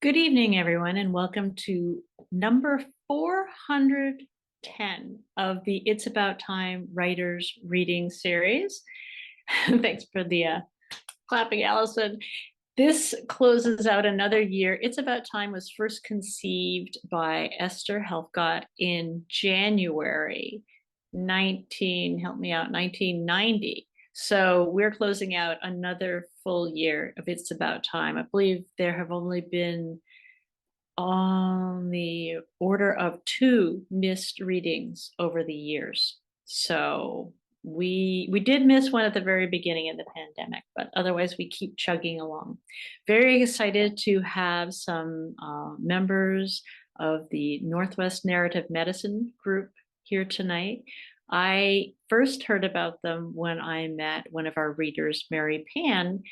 Good evening, everyone, and welcome to number 410 of the It's About Time Writers Reading Series. Thanks for the clapping, Allison. This closes out another year. It's About Time was first conceived by Esther Helfgott in January 1990. So we're closing out another full year of It's About Time. I believe there have only been on the order of two missed readings over the years. So we did miss one at the very beginning of the pandemic, but otherwise we keep chugging along. Very excited to have some members of the Northwest Narrative Medicine group here tonight. I first heard about them when I met one of our readers, Mary Pan,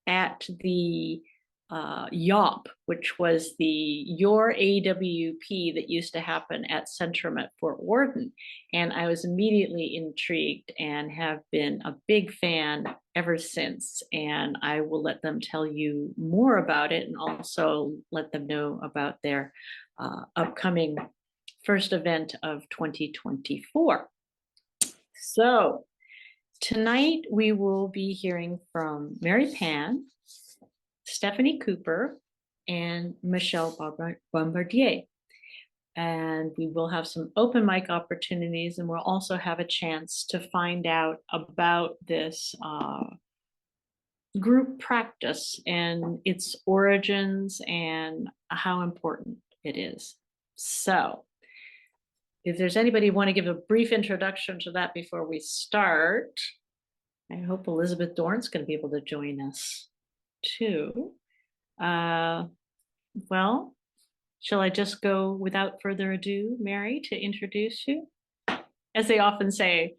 at the YAWP, which was the Your AWP that used to happen at Centrum at Fort Worden. And I was immediately intrigued and have been a big fan ever since. And I will let them tell you more about it and also let them know about their upcoming first event of 2024. So tonight we will be hearing from Mary Pan, Stephanie Cooper, and Michele Bombardier. And we will have some open mic opportunities, and we'll also have a chance to find out about this group practice and its origins and how important it is. So if there's anybody who want to give a brief introduction to that before we start, I hope Elizabeth Dorn's going to be able to join us too. Well, shall I just go without further ado, Mary, to introduce you? As they often say,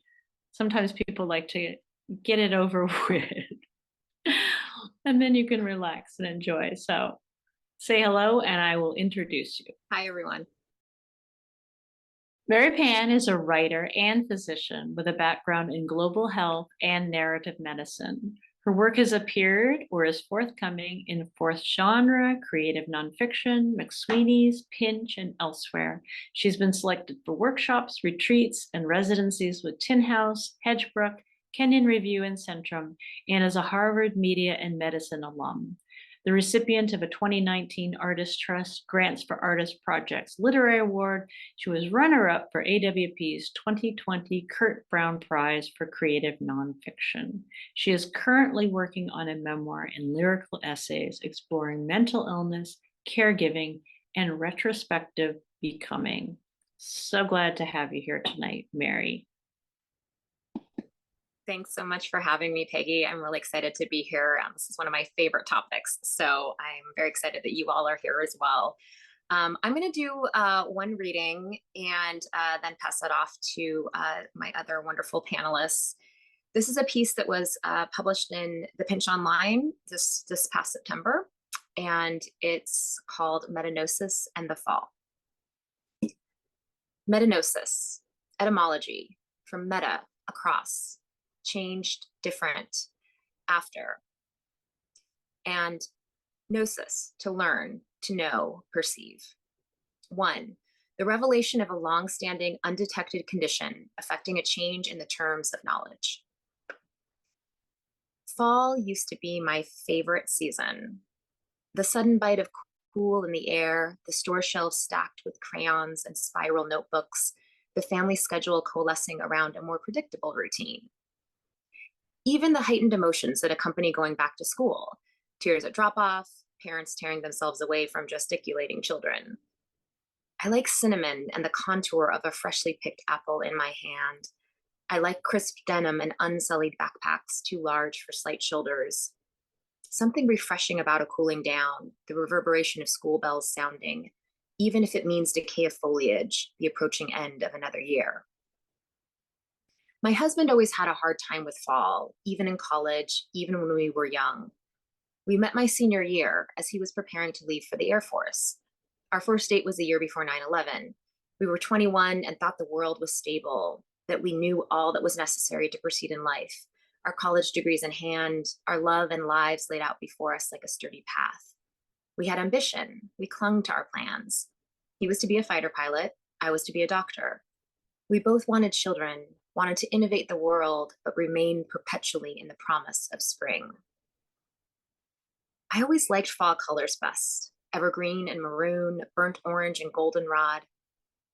sometimes people like to get it over with, and then you can relax and enjoy. So say hello, and I will introduce you. Hi, everyone. Mary Pan is a writer and physician with a background in global health and narrative medicine. Her work has appeared or is forthcoming in Fourth Genre, Creative Nonfiction, McSweeney's, Pinch, and elsewhere. She's been selected for workshops, retreats, and residencies with Tin House, Hedgebrook, Kenyon Review, and Centrum, and is a Harvard Media and Medicine alum. The recipient of a 2019 Artist Trust Grants for Artist Projects Literary Award. She was runner-up for AWP's 2020 Kurt Brown Prize for Creative Nonfiction. She is currently working on a memoir and lyrical essays exploring mental illness, caregiving, and retrospective becoming. So glad to have you here tonight, Mary. Thanks so much for having me, Peggy. I'm really excited to be here. This is one of my favorite topics, so I'm very excited that you all are here as well. I'm going to do one reading and then pass it off to my other wonderful panelists. This is a piece that was published in the Pinch Online this past September, and it's called Metanosis and the Fall. Metanosis, etymology, from meta, across, changed, different, after, and gnosis, to learn, to know, perceive. One, the revelation of a long-standing undetected condition affecting a change in the terms of knowledge. Fall used to be my favorite season. The sudden bite of cool in the air, the store shelves stacked with crayons and spiral notebooks, the family schedule coalescing around a more predictable routine. Even the heightened emotions that accompany going back to school, tears at drop-off, parents tearing themselves away from gesticulating children. I like cinnamon and the contour of a freshly picked apple in my hand. I like crisp denim and unsullied backpacks, too large for slight shoulders. Something refreshing about a cooling down, the reverberation of school bells sounding, even if it means decay of foliage, the approaching end of another year. My husband always had a hard time with fall, even in college, even when we were young. We met my senior year as he was preparing to leave for the Air Force. Our first date was the year before 9/11. We were 21 and thought the world was stable, that we knew all that was necessary to proceed in life, our college degrees in hand, our love and lives laid out before us like a sturdy path. We had ambition. We clung to our plans. He was to be a fighter pilot. I was to be a doctor. We both wanted children, wanted to innovate the world, but remain perpetually in the promise of spring. I always liked fall colors best: evergreen and maroon, burnt orange and goldenrod.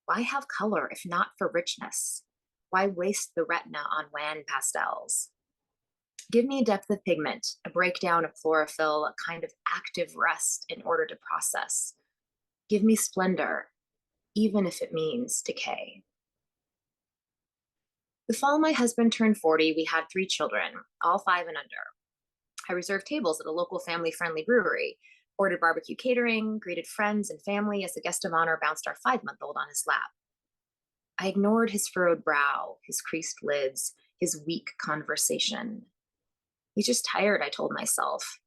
Why have color if not for richness? Why waste the retina on wan pastels? Give me a depth of pigment, a breakdown of chlorophyll, a kind of active rest in order to process. Give me splendor, even if it means decay. The fall my husband turned 40, we had 3 children, all 5 and under. I reserved tables at a local family-friendly brewery, ordered barbecue catering, greeted friends and family as the guest of honor bounced our 5-month-old on his lap. I ignored his furrowed brow, his creased lids, his weak conversation. He's just tired, I told myself.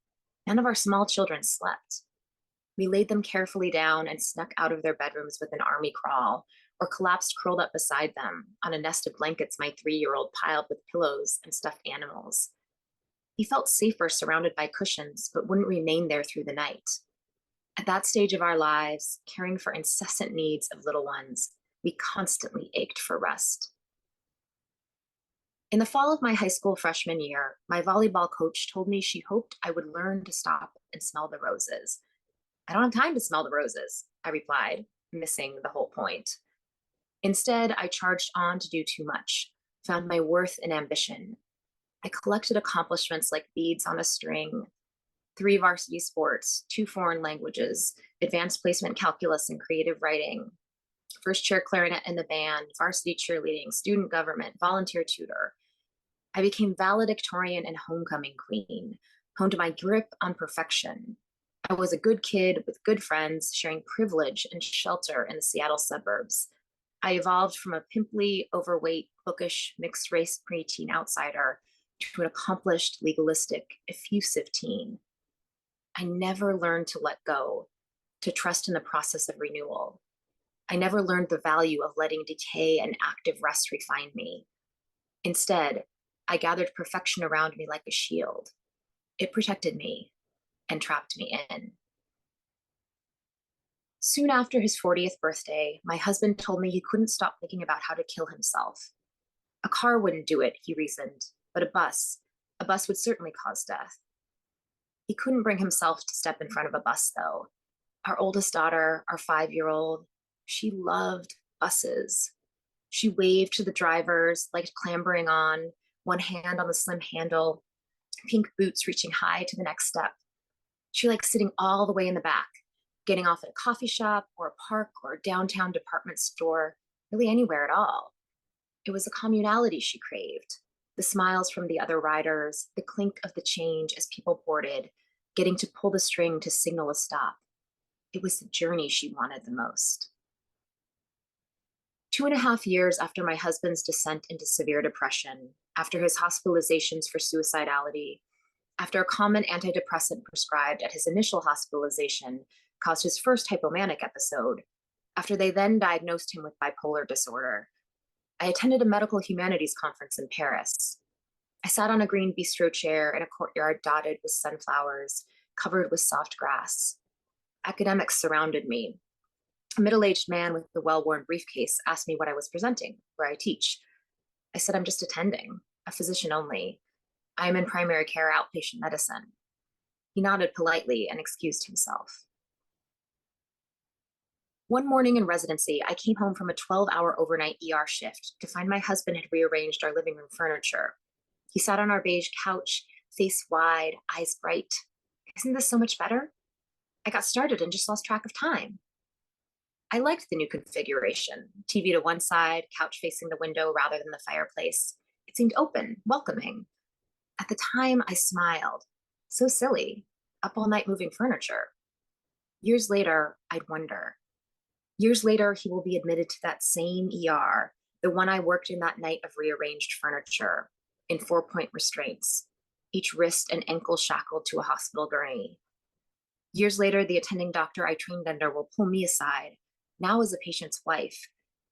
None of our small children slept. We laid them carefully down and snuck out of their bedrooms with an army crawl, or collapsed curled up beside them on a nest of blankets my 3-year-old piled with pillows and stuffed animals. He felt safer surrounded by cushions, but wouldn't remain there through the night. At that stage of our lives, caring for incessant needs of little ones, we constantly ached for rest. In the fall of my high school freshman year, my volleyball coach told me she hoped I would learn to stop and smell the roses. I don't have time to smell the roses, I replied, missing the whole point. Instead, I charged on to do too much, found my worth in ambition. I collected accomplishments like beads on a string: 3 varsity sports, 2 foreign languages, advanced placement calculus and creative writing, first chair clarinet in the band, varsity cheerleading, student government, volunteer tutor. I became valedictorian and homecoming queen, honed my grip on perfection. I was a good kid with good friends, sharing privilege and shelter in the Seattle suburbs. I evolved from a pimply, overweight, bookish, mixed-race preteen outsider to an accomplished, legalistic, effusive teen. I never learned to let go, to trust in the process of renewal. I never learned the value of letting decay and active rest refine me. Instead, I gathered perfection around me like a shield. It protected me and trapped me in. Soon after his 40th birthday, my husband told me he couldn't stop thinking about how to kill himself. A car wouldn't do it, he reasoned, but a bus would certainly cause death. He couldn't bring himself to step in front of a bus, though. Our oldest daughter, our 5-year-old, she loved buses. She waved to the drivers, liked clambering on, one hand on the slim handle, pink boots reaching high to the next step. She liked sitting all the way in the back, getting off at a coffee shop or a park or a downtown department store, really anywhere at all. It was a communality she craved: the smiles from the other riders, the clink of the change as people boarded, getting to pull the string to signal a stop. It was the journey she wanted the most. 2.5 years after my husband's descent into severe depression, after his hospitalizations for suicidality, after a common antidepressant prescribed at his initial hospitalization caused his first hypomanic episode, after they then diagnosed him with bipolar disorder, I attended a medical humanities conference in Paris. I sat on a green bistro chair in a courtyard dotted with sunflowers, covered with soft grass. Academics surrounded me. A middle-aged man with a well-worn briefcase asked me what I was presenting, where I teach. I said, I'm just attending, a physician only. I am in primary care outpatient medicine. He nodded politely and excused himself. One morning in residency, I came home from a 12-hour overnight ER shift to find my husband had rearranged our living room furniture. He sat on our beige couch, face wide, eyes bright. Isn't this so much better? I got started and just lost track of time. I liked the new configuration: TV to one side, couch facing the window rather than the fireplace. It seemed open, welcoming. At the time, I smiled. So silly, up all night moving furniture. Years later, I'd wonder. Years later, he will be admitted to that same ER, the one I worked in that night of rearranged furniture, in 4-point restraints, each wrist and ankle shackled to a hospital gurney. Years later, the attending doctor I trained under will pull me aside, now as a patient's wife,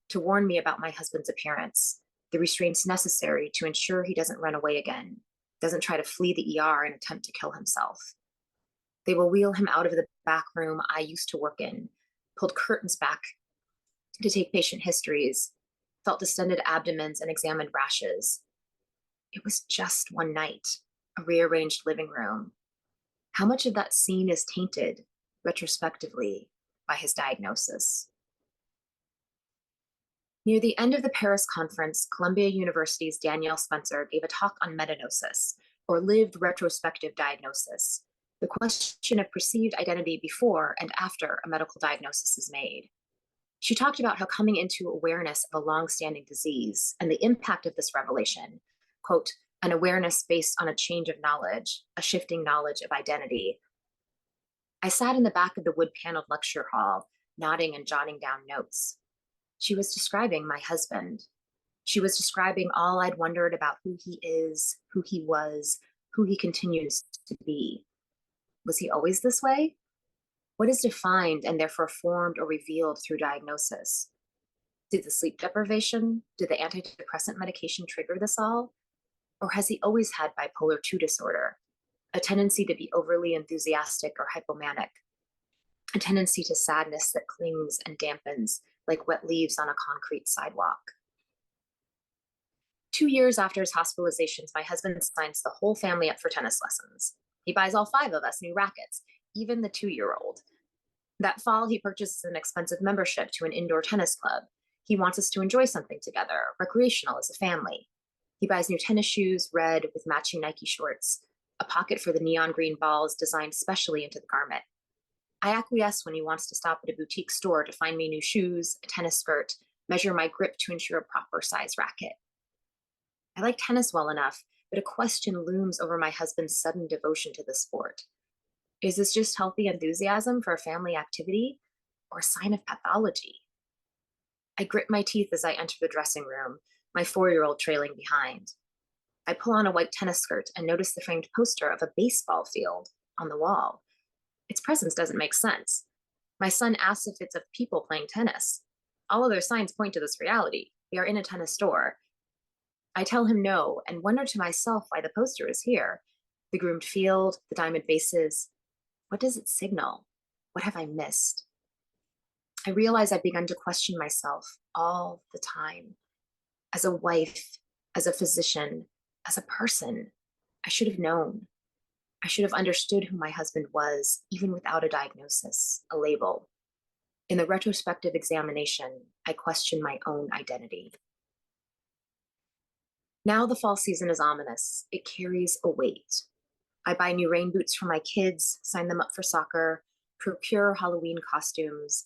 to warn me about my husband's appearance, the restraints necessary to ensure he doesn't run away again, doesn't try to flee the ER and attempt to kill himself. They will wheel him out of the back room I used to work in, pulled curtains back to take patient histories, felt distended abdomens, and examined rashes. It was just one night, a rearranged living room. How much of that scene is tainted, retrospectively, by his diagnosis? Near the end of the Paris conference, Columbia University's Danielle Spencer gave a talk on metanosis, or lived retrospective diagnosis, the question of perceived identity before and after a medical diagnosis is made. She talked about how coming into awareness of a long-standing disease and the impact of this revelation, quote, an awareness based on a change of knowledge, a shifting knowledge of identity. I sat in the back of the wood-paneled lecture hall, nodding and jotting down notes. She was describing my husband. She was describing all I'd wondered about who he is, who he was, who he continues to be. Was he always this way? What is defined and therefore formed or revealed through diagnosis? Did the sleep deprivation, did the antidepressant medication trigger this all? Or has he always had bipolar II disorder, a tendency to be overly enthusiastic or hypomanic, a tendency to sadness that clings and dampens like wet leaves on a concrete sidewalk? 2 years after his hospitalizations, my husband signs the whole family up for tennis lessons. He buys all 5 of us new rackets, even the 2-year-old. That fall, he purchases an expensive membership to an indoor tennis club. He wants us to enjoy something together, recreational as a family. He buys new tennis shoes, red with matching Nike shorts, a pocket for the neon green balls designed specially into the garment. I acquiesce when he wants to stop at a boutique store to find me new shoes, a tennis skirt, measure my grip to ensure a proper size racket. I like tennis well enough, but a question looms over my husband's sudden devotion to the sport. Is this just healthy enthusiasm for a family activity or a sign of pathology? I grit my teeth as I enter the dressing room, my 4-year-old trailing behind. I pull on a white tennis skirt and notice the framed poster of a baseball field on the wall. Its presence doesn't make sense. My son asks if it's of people playing tennis. All other signs point to this reality. We are in a tennis store. I tell him no and wonder to myself why the poster is here. The groomed field, the diamond bases. What does it signal? What have I missed? I realize I've begun to question myself all the time. As a wife, as a physician, as a person, I should have known. I should have understood who my husband was, even without a diagnosis, a label. In the retrospective examination, I question my own identity. Now the fall season is ominous. It carries a weight. I buy new rain boots for my kids, sign them up for soccer, procure Halloween costumes,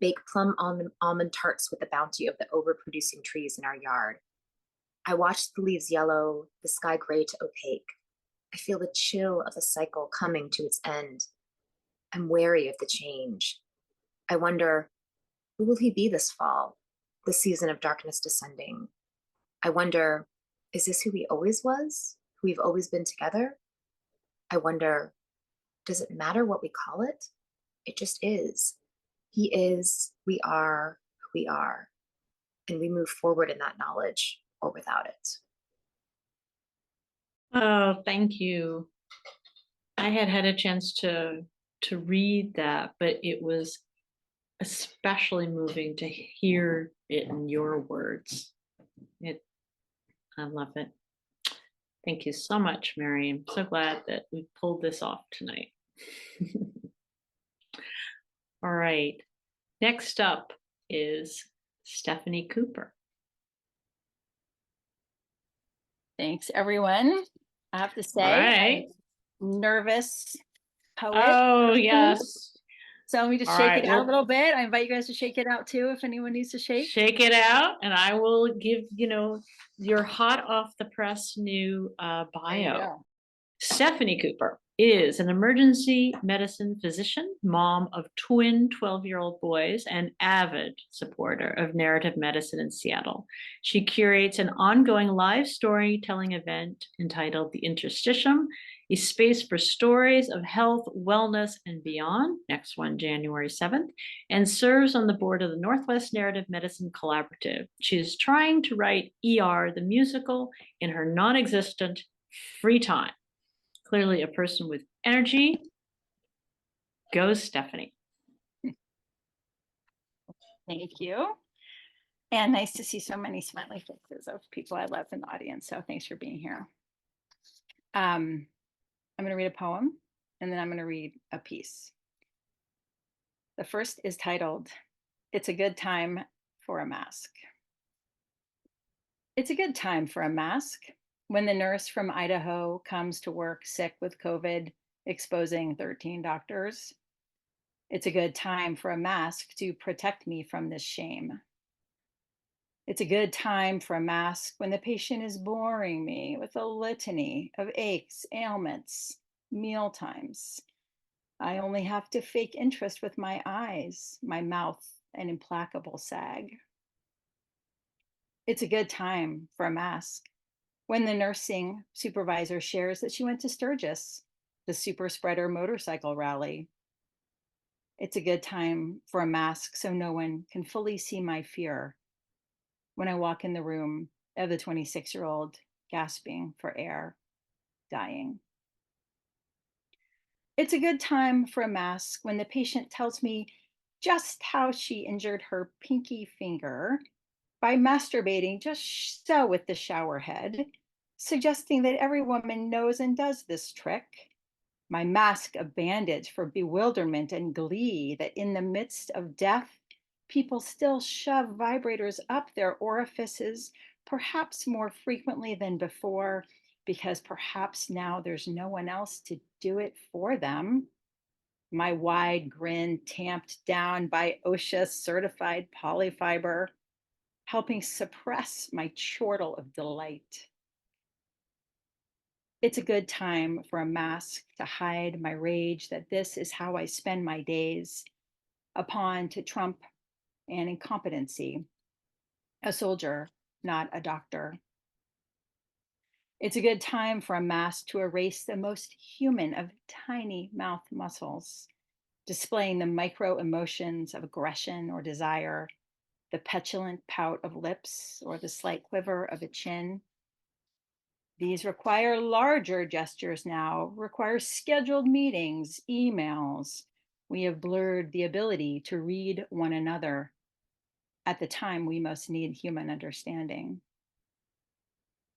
bake plum almond tarts with the bounty of the overproducing trees in our yard. I watch the leaves yellow, the sky gray to opaque. I feel the chill of a cycle coming to its end. I'm wary of the change. I wonder, who will he be this fall, the season of darkness descending? I wonder, is this who he always was, who we've always been together? I wonder, does it matter what we call it? It just is. He is, we are who we are. And we move forward in that knowledge or without it. Oh, thank you. I had a chance to read that, but it was especially moving to hear it in your words. I love it. Thank you so much, Mary. I'm so glad that we pulled this off tonight. All right. Next up is Stephanie Cooper. Thanks, everyone. I have to say, right. I'm nervous poet. Oh, yes. So I want me to shake it out a little bit. I invite you guys to shake it out too, if anyone needs to shake. Shake it out, and I will give, your hot off the press new bio. Stephanie Cooper is an emergency medicine physician, mom of twin 12-year-old boys, and avid supporter of narrative medicine in Seattle. She curates an ongoing live storytelling event entitled The Interstitium, a space for stories of health, wellness, and beyond, next one, January 7th, and serves on the board of the Northwest Narrative Medicine Collaborative. She is trying to write ER, the musical, in her non-existent free time. Clearly a person with energy Go, Stephanie. Thank you. And nice to see so many smiley faces of people I love in the audience. So thanks for being here. I'm going to read a poem and then I'm going to read a piece. The first is titled, "It's a Good Time for a Mask." It's a good time for a mask when the nurse from Idaho comes to work sick with COVID, exposing 13 doctors. It's a good time for a mask to protect me from this shame. It's a good time for a mask when the patient is boring me with a litany of aches, ailments, meal times. I only have to fake interest with my eyes, my mouth, an implacable sag. It's a good time for a mask when the nursing supervisor shares that she went to Sturgis, the super spreader motorcycle rally. It's a good time for a mask so no one can fully see my fear when I walk in the room of the 26-year-old gasping for air, dying. It's a good time for a mask when the patient tells me just how she injured her pinky finger by masturbating just so with the shower head, suggesting that every woman knows and does this trick. My mask of bandage for bewilderment and glee that in the midst of death, people still shove vibrators up their orifices, perhaps more frequently than before, because perhaps now there's no one else to do it for them. My wide grin tamped down by OSHA certified polyfiber, helping suppress my chortle of delight. It's a good time for a mask to hide my rage that this is how I spend my days, a pawn to Trump and incompetency, a soldier, not a doctor. It's a good time for a mask to erase the most human of tiny mouth muscles, displaying the micro emotions of aggression or desire, the petulant pout of lips or the slight quiver of a chin. These require larger gestures now, require scheduled meetings, emails. We have blurred the ability to read one another at the time we most need human understanding.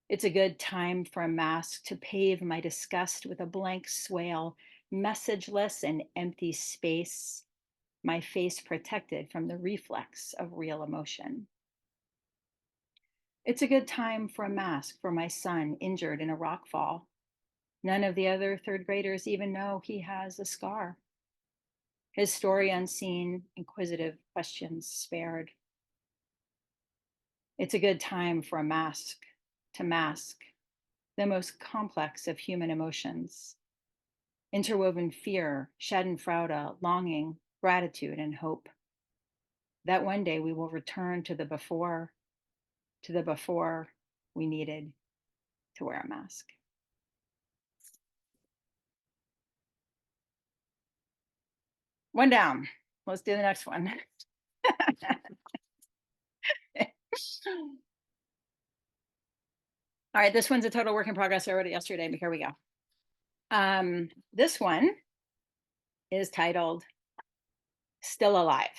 It's a good time for a mask to pave my disgust with a blank swale, messageless and empty space, my face protected from the reflex of real emotion. It's a good time for a mask for my son injured in a rock fall. None of the other third graders even know he has a scar. His story unseen, inquisitive questions spared. It's a good time for a mask to mask the most complex of human emotions, interwoven fear, schadenfreude, longing, gratitude, and hope. That one day we will return to the before we needed to wear a mask. One down. Let's do the next one. All right, this one's a total work in progress. I wrote it yesterday, but here we go. This one is titled Still Alive.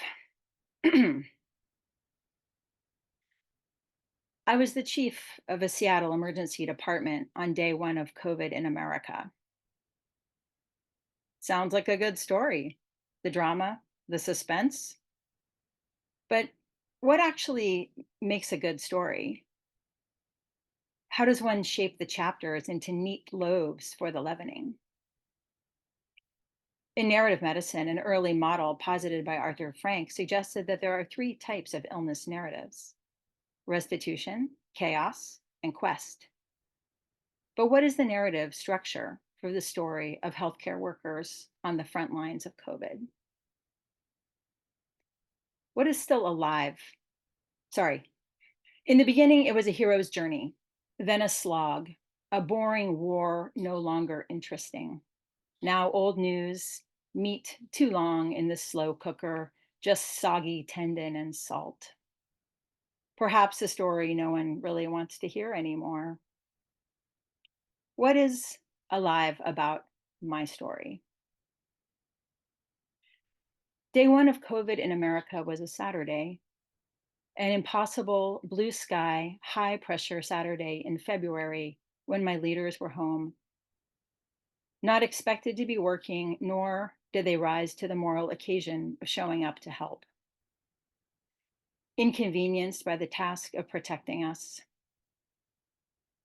I was the chief of a Seattle emergency department on day one of COVID in America. Sounds like a good story. The drama, the suspense. But what actually makes a good story? How does one shape the chapters into neat loaves for the leavening? In narrative medicine, an early model posited by Arthur Frank suggested that there are three types of illness narratives: restitution, chaos, and quest. But what is the narrative structure for the story of healthcare workers on the front lines of COVID? What is still alive? Sorry. In the beginning, it was a hero's journey, then a slog, a boring war no longer interesting. Now old news, meat too long in the slow cooker, just soggy tendon and salt. Perhaps a story no one really wants to hear anymore. What is alive about my story? Day one of COVID in America was a Saturday, an impossible blue sky, high pressure Saturday in February when my leaders were home, not expected to be working, nor did they rise to the moral occasion of showing up to help. Inconvenienced by the task of protecting us.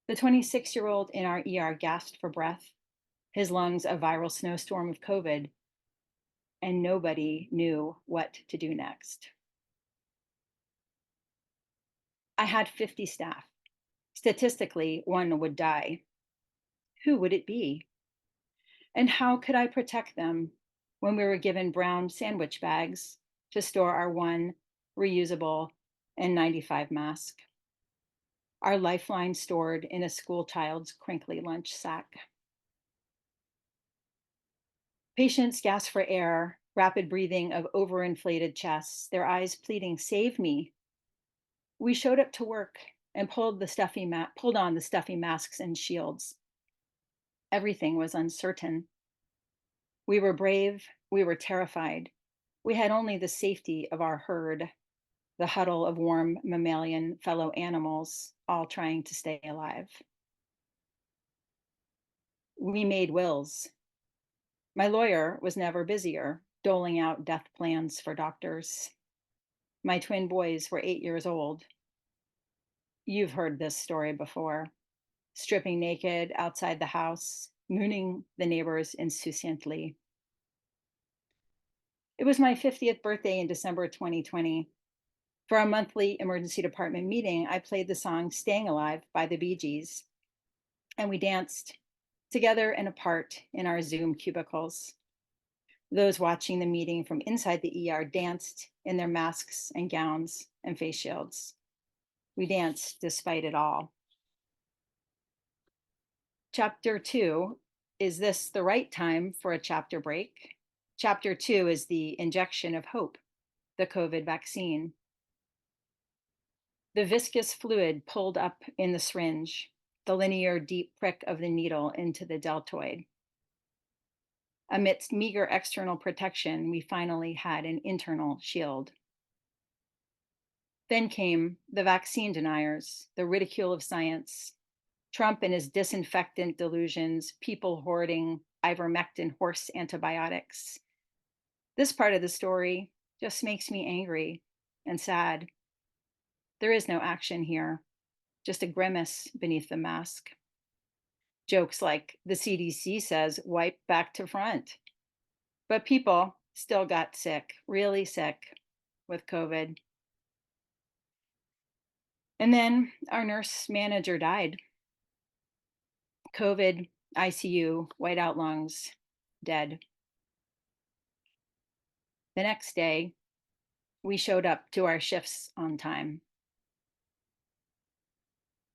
The 26-year-old in our ER gasped for breath, his lungs a viral snowstorm of COVID, and nobody knew what to do next. I had 50 staff. Statistically, one would die. Who would it be? And how could I protect them when we were given brown sandwich bags to store our one reusable N95 mask? Our lifeline stored in a school child's crinkly lunch sack. Patients gasp for air, rapid breathing of overinflated chests, their eyes pleading, "Save me." We showed up to work and pulled on the stuffy masks and shields. Everything was uncertain. We were brave, we were terrified. We had only the safety of our herd, the huddle of warm mammalian fellow animals, all trying to stay alive. We made wills. My lawyer was never busier, doling out death plans for doctors. My twin boys were 8 years old. You've heard this story before. Stripping naked outside the house, mooning the neighbors insouciantly. It was my 50th birthday in December 2020. For our monthly emergency department meeting, I played the song Staying Alive by the Bee Gees, and we danced together and apart in our Zoom cubicles. Those watching the meeting from inside the ER danced in their masks and gowns and face shields. We danced despite it all. Chapter 2, is this the right time for a chapter break? Chapter 2 is the injection of hope, the COVID vaccine. The viscous fluid pulled up in the syringe, the linear deep prick of the needle into the deltoid. Amidst meager external protection, we finally had an internal shield. Then came the vaccine deniers, the ridicule of science, Trump and his disinfectant delusions, people hoarding ivermectin horse antibiotics. This part of the story just makes me angry and sad. There is no action here, just a grimace beneath the mask. Jokes like the CDC says, wipe back to front. But people still got sick, really sick with COVID. And then our nurse manager died. COVID, ICU, whiteout lungs, dead. The next day, we showed up to our shifts on time.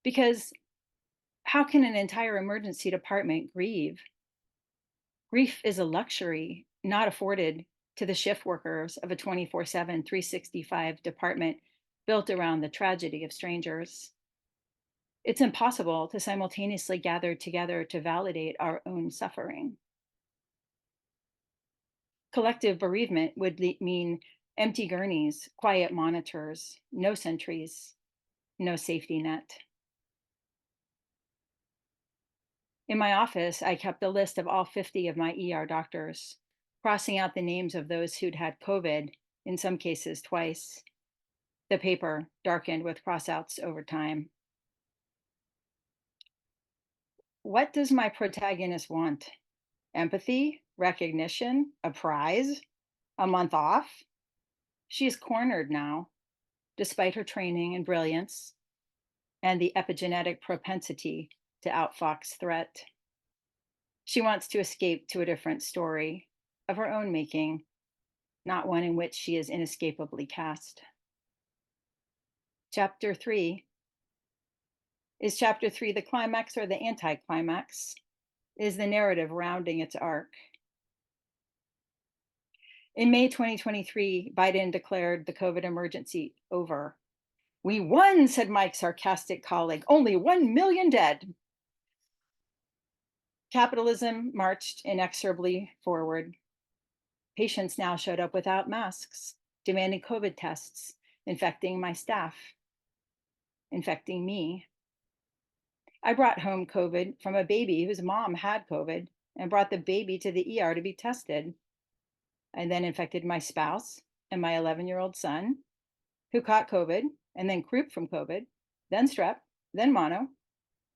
Because how can an entire emergency department grieve? Grief is a luxury not afforded to the shift workers of a 24/7, 365 department built around the tragedy of strangers. It's impossible to simultaneously gather together to validate our own suffering. Collective bereavement would mean empty gurneys, quiet monitors, no sentries, no safety net. In my office, I kept a list of all 50 of my ER doctors, crossing out the names of those who'd had COVID, in some cases twice. The paper darkened with crossouts over time. What does my protagonist want? Empathy, recognition, a prize, a month off? She is cornered now, despite her training and brilliance and the epigenetic propensity to outfox threat. She wants to escape to a different story of her own making, not one in which she is inescapably cast. Chapter 3. Is chapter 3 the climax or the anticlimax? Is the narrative rounding its arc? In May 2023, Biden declared the COVID emergency over. We won, said Mike's sarcastic colleague. Only 1 million dead. Capitalism marched inexorably forward. Patients now showed up without masks, demanding COVID tests, infecting my staff, infecting me. I brought home COVID from a baby whose mom had COVID and brought the baby to the ER to be tested. I then infected my spouse and my 11-year-old son, who caught COVID and then croup from COVID, then strep, then mono,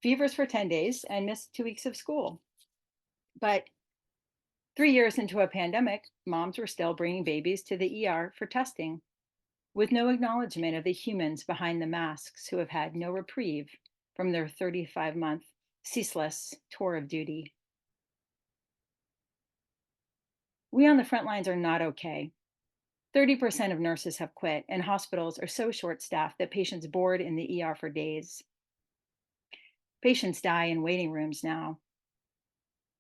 fevers for 10 days, and missed 2 weeks of school. But 3 years into a pandemic, moms were still bringing babies to the ER for testing, with no acknowledgement of the humans behind the masks who have had no reprieve from their 35-month ceaseless tour of duty. We on the front lines are not okay. 30% of nurses have quit, and hospitals are so short-staffed that patients board in the ER for days. Patients die in waiting rooms now.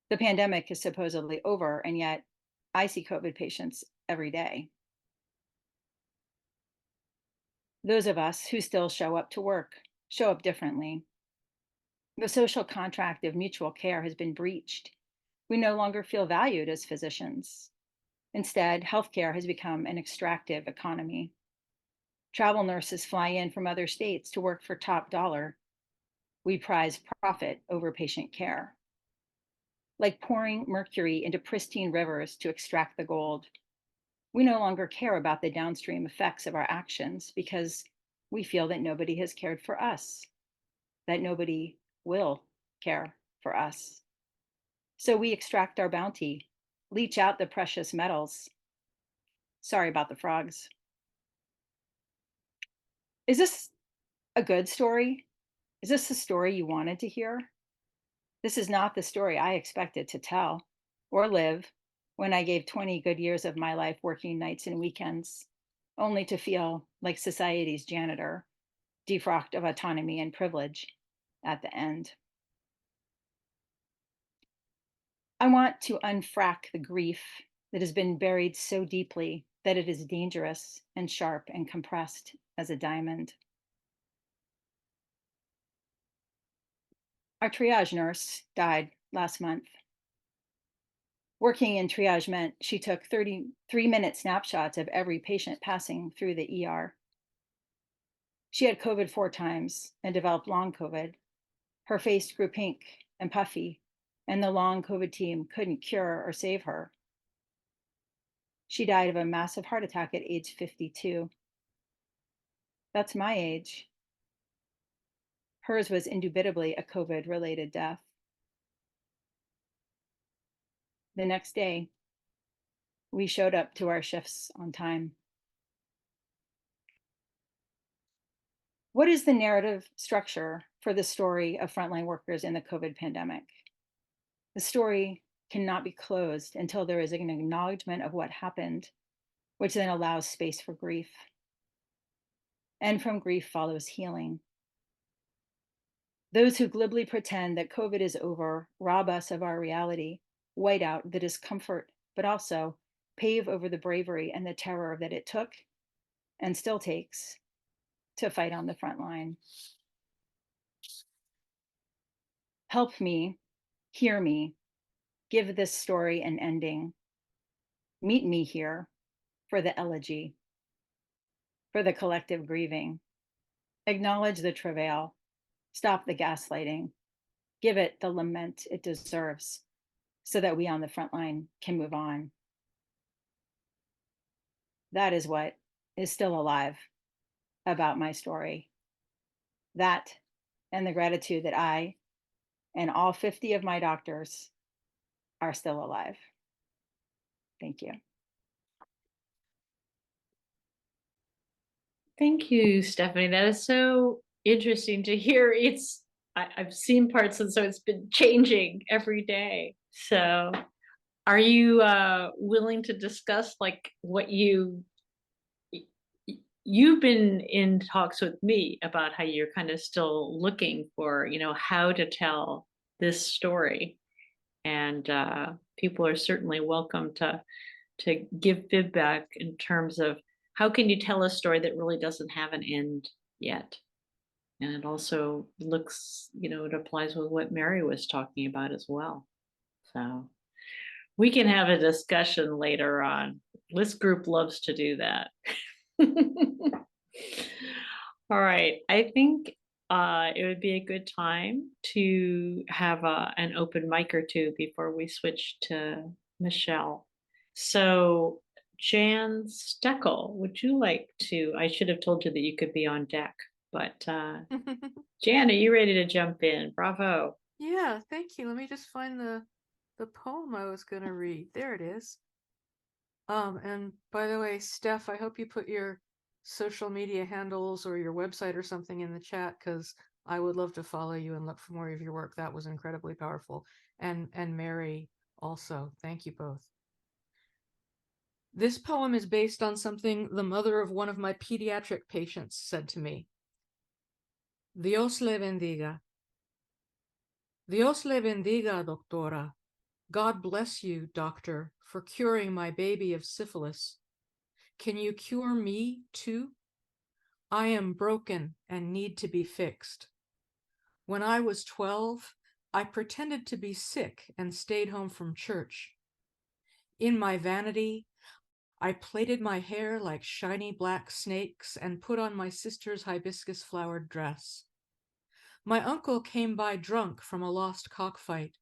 The pandemic is supposedly over, and yet I see COVID patients every day. Those of us who still show up to work show up differently. The social contract of mutual care has been breached. We no longer feel valued as physicians. Instead, healthcare has become an extractive economy. Travel nurses fly in from other states to work for top dollar. We prize profit over patient care. Like pouring mercury into pristine rivers to extract the gold, we no longer care about the downstream effects of our actions because we feel that nobody has cared for us, that nobody will care for us. So we extract our bounty, leach out the precious metals. Sorry about the frogs. Is this a good story? Is this the story you wanted to hear? This is not the story I expected to tell or live when I gave 20 good years of my life working nights and weekends, only to feel like society's janitor, defrocked of autonomy and privilege at the end. I want to unfrack the grief that has been buried so deeply that it is dangerous and sharp and compressed as a diamond. Our triage nurse died last month. Working in triage meant she took 33-minute snapshots of every patient passing through the ER. She had COVID 4 times and developed long COVID. Her face grew pink and puffy, and the long COVID team couldn't cure or save her. She died of a massive heart attack at age 52. That's my age. Hers was indubitably a COVID-related death. The next day, we showed up to our shifts on time. What is the narrative structure for the story of frontline workers in the COVID pandemic? The story cannot be closed until there is an acknowledgement of what happened, which then allows space for grief. And from grief follows healing. Those who glibly pretend that COVID is over rob us of our reality, white out the discomfort, but also pave over the bravery and the terror that it took and still takes to fight on the front line. Help me, hear me, give this story an ending. Meet me here for the elegy, for the collective grieving. Acknowledge the travail, stop the gaslighting, give it the lament it deserves so that we on the front line can move on. That is what is still alive about my story. That and the gratitude that I and all 50 of my doctors are still alive. Thank you. Thank you, Stephanie. That is so interesting to hear. I've seen parts, and so it's been changing every day. So, are you willing to discuss like what you've been in talks with me about how you're kind of still looking for, how to tell this story, and people are certainly welcome to give feedback in terms of how can you tell a story that really doesn't have an end yet. And it also looks, it applies with what Mary was talking about as well. So We can have a discussion later on. This group loves to do that. All right. I think it would be a good time to have an open mic or two before we switch to Michelle. So, Jan Steckel, would you like to? I should have told you that you could be on deck, but Jan, are you ready to jump in? Bravo. Yeah, thank you. Let me just find the poem I was gonna read. There it is. And by the way, Steph, I hope you put your social media handles or your website or something in the chat, because I would love to follow you and look for more of your work. That was incredibly powerful. And Mary also. Thank you both. This poem is based on something the mother of one of my pediatric patients said to me. Dios le bendiga. Dios le bendiga, doctora. God bless you, doctor, for curing my baby of syphilis. Can you cure me too? I am broken and need to be fixed. When I was 12, I pretended to be sick and stayed home from church. In my vanity, I plaited my hair like shiny black snakes and put on my sister's hibiscus flowered dress. My uncle came by drunk from a lost cockfight.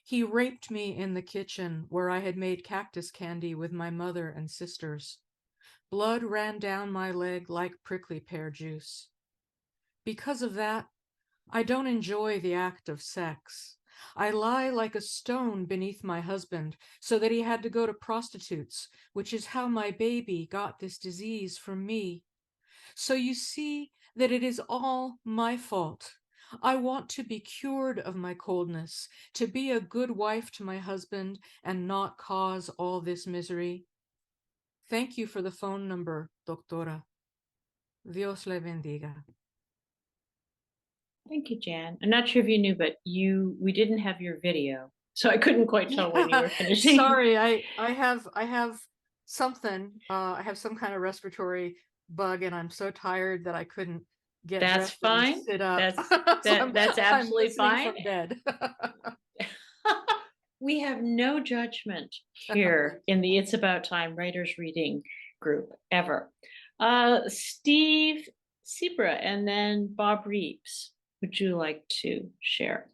He raped me in the kitchen where I had made cactus candy with my mother and sisters. Blood ran down my leg like prickly pear juice. Because of that, I don't enjoy the act of sex. I lie like a stone beneath my husband so that he had to go to prostitutes, which is how my baby got this disease from me. So you see that it is all my fault. I want to be cured of my coldness, to be a good wife to my husband and not cause all this misery. Thank you for the phone number, doctora. Dios le bendiga. Thank you, Jan. I'm not sure if you knew, but we didn't have your video, so I couldn't quite tell when you were finishing. Sorry, I have something. I have some kind of respiratory bug, and I'm so tired that I couldn't get That's dressed and fine. sit up. That's I'm absolutely listening fine. from bed. We have no judgment here in the It's About Time Writers Reading group ever. Steve Sebra and then Bob Reeves. Would you like to share?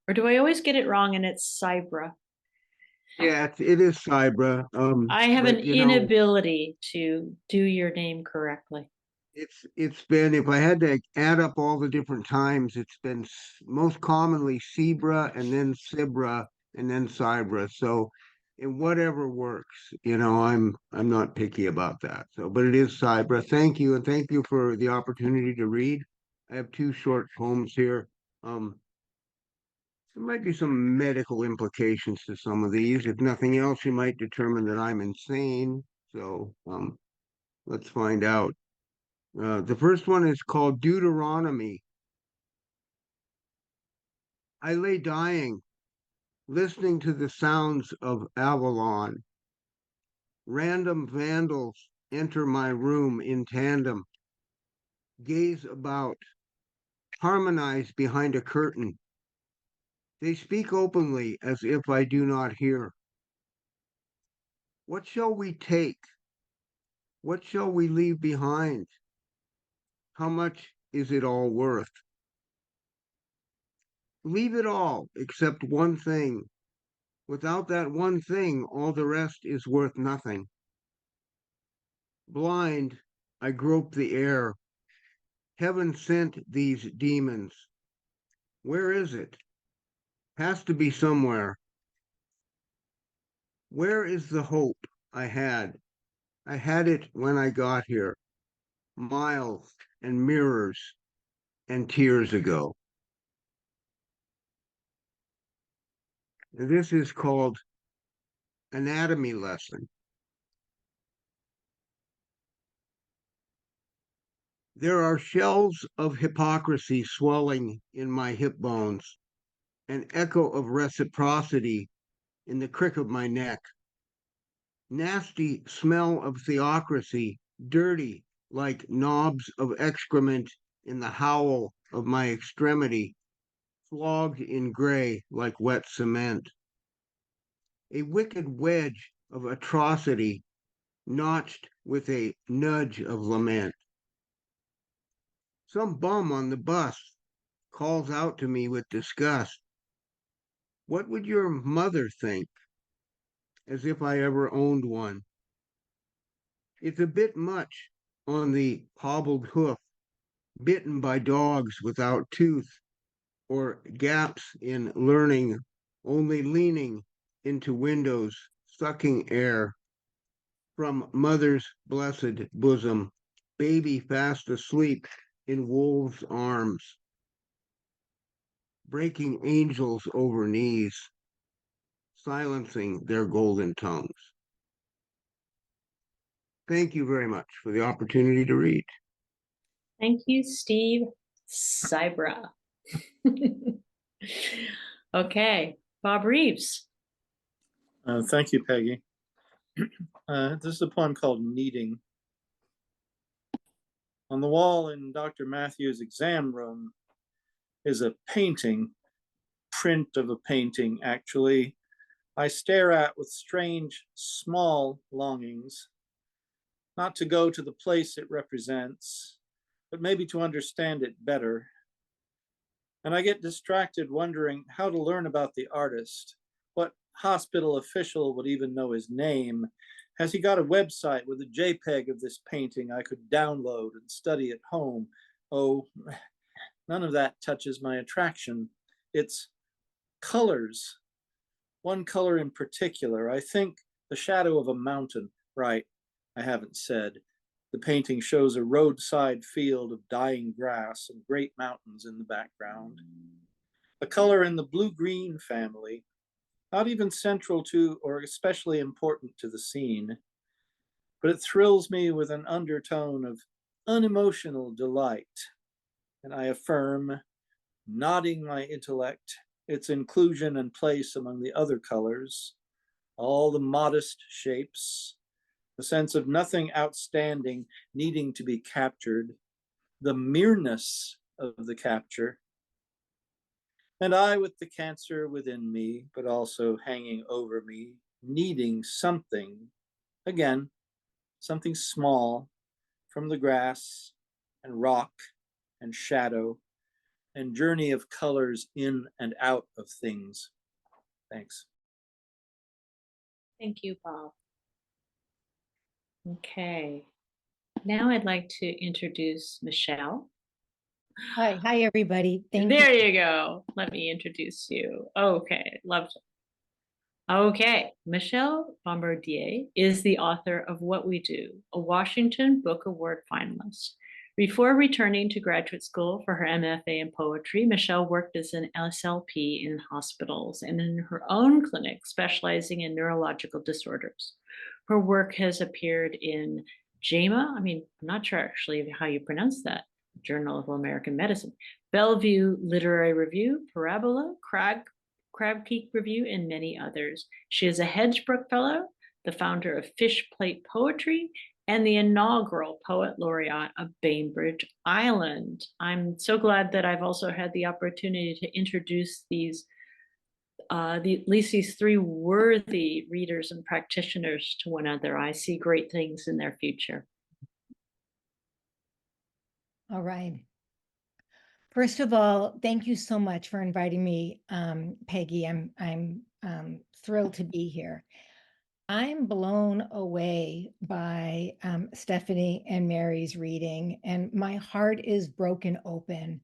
Or do I always get it wrong and it's Cybra? Yeah, it is Cybra. I have but an you know, inability to do your name correctly. it's been, if I had to add up all the different times, it's been most commonly Cebra and then Cibra and then Cybra. So in whatever works, I'm not picky about that. So, but it is Cybra. Thank you, and thank you for the opportunity to read. I have two short poems here. There might be some medical implications to some of these. If nothing else, you might determine that I'm insane. So let's find out. The first one is called Deuteronomy. I lay dying, listening to the sounds of Avalon. Random vandals enter my room in tandem, gaze about, harmonize behind a curtain. They speak openly as if I do not hear. What shall we take? What shall we leave behind? How much is it all worth? Leave it all except one thing. Without that one thing, all the rest is worth nothing. Blind, I grope the air. Heaven sent these demons. Where is it? Has to be somewhere. Where is the hope I had? I had it when I got here, miles and mirrors and tears ago. This is called Anatomy Lesson. There are shells of hypocrisy swelling in my hip bones, an echo of reciprocity in the crick of my neck. Nasty smell of theocracy, dirty like knobs of excrement in the howl of my extremity. flogged in gray like wet cement. A wicked wedge of atrocity notched with a nudge of lament. Some bum on the bus calls out to me with disgust. What would your mother think? As if I ever owned one. It's a bit much on the hobbled hoof, bitten by dogs without tooth, or gaps in learning, only leaning into windows, sucking air from mother's blessed bosom, baby fast asleep in wolves' arms, breaking angels over knees, silencing their golden tongues. Thank you very much for the opportunity to read. Thank you, Steve Cybra. Okay, Bob Reeves. Thank you, Peggy. This is a poem called Kneading. On the wall in Dr. Matthews' exam room is a painting, print of a painting, actually, I stare at with strange, small longings, not to go to the place it represents, but maybe to understand it better. And I get distracted wondering how to learn about the artist. What hospital official would even know his name? Has he got a website with a JPEG of this painting I could download and study at home? Oh, none of that touches my attraction. It's colors. One color in particular, I think the shadow of a mountain. Right, I haven't said. The painting shows a roadside field of dying grass and great mountains in the background. A color in the blue-green family, not even central to or especially important to the scene, but it thrills me with an undertone of unemotional delight. And I affirm, nodding my intellect, its inclusion and place among the other colors, all the modest shapes, the sense of nothing outstanding needing to be captured, the mereness of the capture. And I with the cancer within me, but also hanging over me, needing something, again, something small from the grass and rock and shadow and journey of colors in and out of things. Thanks. Thank you, Bob. Okay. Now I'd like to introduce Michele. Hi, everybody. Thank you. There you go. Let me introduce you. Okay, loved it. Okay, Michele Bombardier is the author of What We Do, a Washington Book Award finalist. Before returning to graduate school for her MFA in poetry, Michele worked as an SLP in hospitals and in her own clinic, specializing in neurological disorders. Her work has appeared in JAMA, I'm not sure actually how you pronounce that, Journal of American Medicine, Bellevue Literary Review, Parabola, Crab Peak Review, and many others. She is a Hedgebrook Fellow, the founder of Fish Plate Poetry, and the inaugural Poet Laureate of Bainbridge Island. I'm so glad that I've also had the opportunity to introduce at least these three worthy readers and practitioners to one another. I see great things in their future. All right. First of all, thank you so much for inviting me, Peggy. I'm thrilled to be here. I'm blown away by Stephanie and Mary's reading, and my heart is broken open.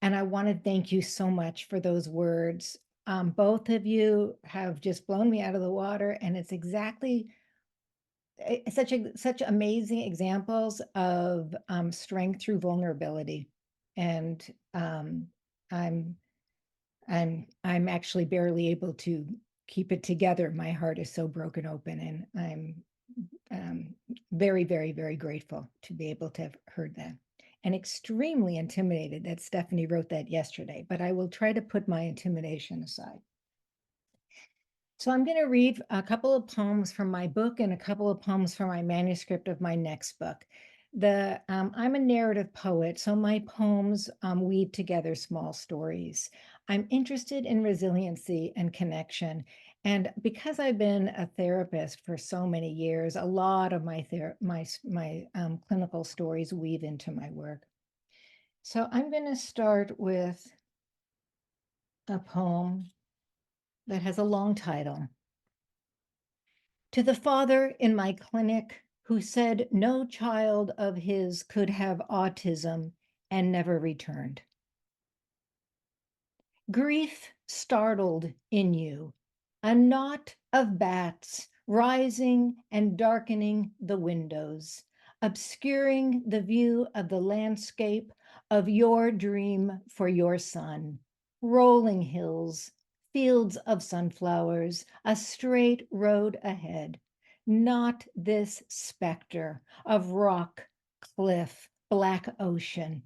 And I want to thank you so much for those words. Both of you have just blown me out of the water, and it's exactly such amazing examples of strength through vulnerability. And I'm actually barely able to keep it together. My heart is so broken open, and I'm very, very, very grateful to be able to have heard that, and extremely intimidated that Stephanie wrote that yesterday, but I will try to put my intimidation aside. So I'm going to read a couple of poems from my book and a couple of poems from my manuscript of my next book. I'm a narrative poet, so my poems weave together small stories. I'm interested in resiliency and connection. And because I've been a therapist for so many years, a lot of my clinical stories weave into my work. So I'm going to start with a poem that has a long title. To the father in my clinic who said no child of his could have autism and never returned. Grief startled in you, a knot of bats rising and darkening the windows, obscuring the view of the landscape of your dream for your son. Rolling hills, fields of sunflowers, a straight road ahead. Not this specter of rock, cliff, black ocean.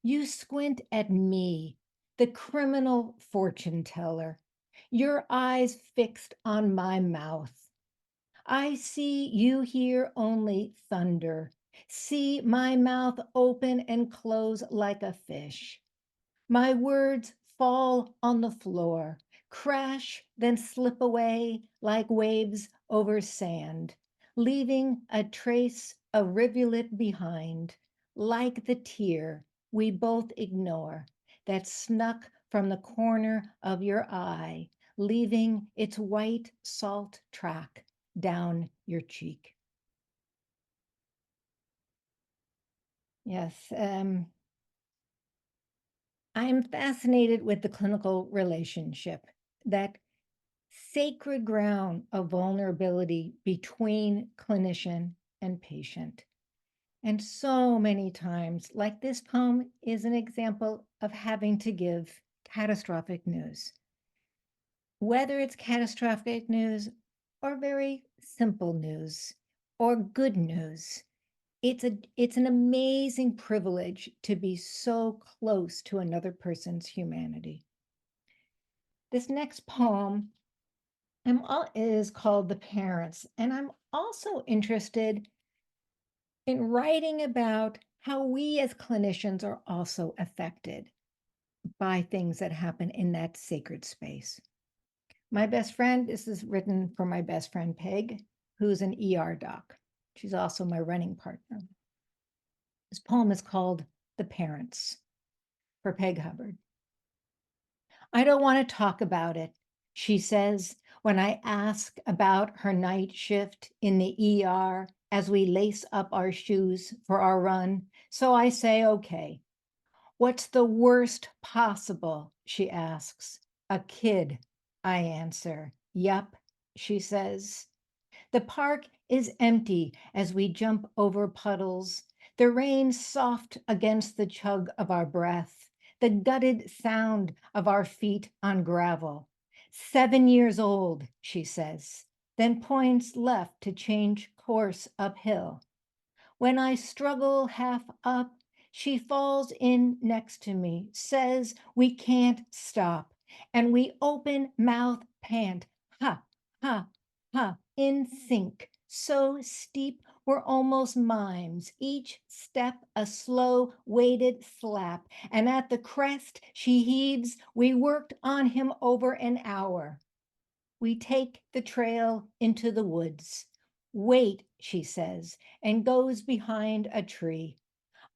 You squint at me, the criminal fortune teller, your eyes fixed on my mouth. I see you hear only thunder, see my mouth open and close like a fish. My words fall on the floor, crash, then slip away like waves over sand, leaving a trace of rivulet behind, like the tear we both ignore that snuck from the corner of your eye, leaving its white salt track down your cheek. Yes, I am fascinated with the clinical relationship, that sacred ground of vulnerability between clinician and patient. And so many times, like this poem is an example of having to give catastrophic news. Whether it's catastrophic news or very simple news or good news, it's an amazing privilege to be so close to another person's humanity. This next poem is called The Parents, and I'm also interested in writing about how we as clinicians are also affected by things that happen in that sacred space. My best friend, this is written for my best friend Peg, who's an ER doc. She's also my running partner. This poem is called The Parents for Peg Hubbard. I don't want to talk about it, she says when I ask about her night shift in the ER as we lace up our shoes for our run. So I say, okay. What's the worst possible? She asks. A kid, I answer. Yup, she says. The park is empty as we jump over puddles, the rain soft against the chug of our breath, the gutted sound of our feet on gravel. 7 years old, she says, then points left to change course uphill. When I struggle half up, she falls in next to me, says we can't stop, and we open mouth pant, ha, ha, ha, in sync, so steep we're almost mimes, each step a slow weighted slap, and at the crest she heaves, we worked on him over an hour. We take the trail into the woods. Wait, she says, and goes behind a tree.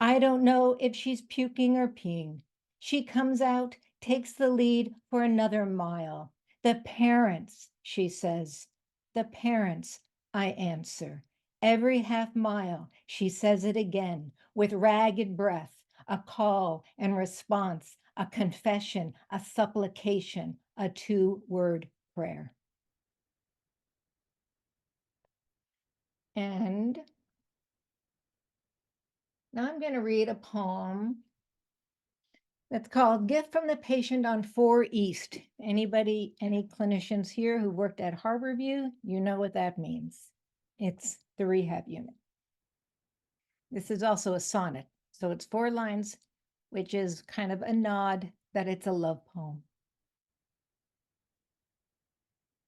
I don't know if she's puking or peeing. She comes out, takes the lead for another mile. The parents, she says. The parents, I answer. Every half mile, she says it again with ragged breath, a call and response, a confession, a supplication, a 2-word prayer. And now I'm going to read a poem that's called Gift from the Patient on 4 East. Anybody, any clinicians here who worked at Harborview, you know what that means. It's the rehab unit. This is also a sonnet, so it's 4 lines, which is kind of a nod that it's a love poem.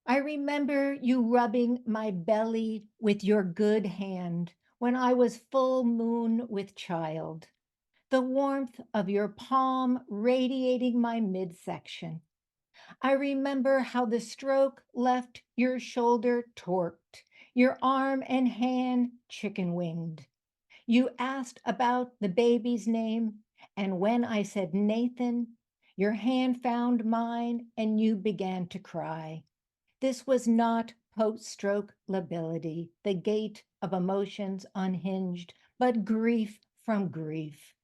I remember you rubbing my belly with your good hand when I was full moon with child, the warmth of your palm radiating my midsection. I remember how the stroke left your shoulder torqued, your arm and hand chicken winged. You asked about the baby's name, and when I said Nathan, your hand found mine and you began to cry. This was not post-stroke lability, the gait of emotions unhinged, but grief from grief.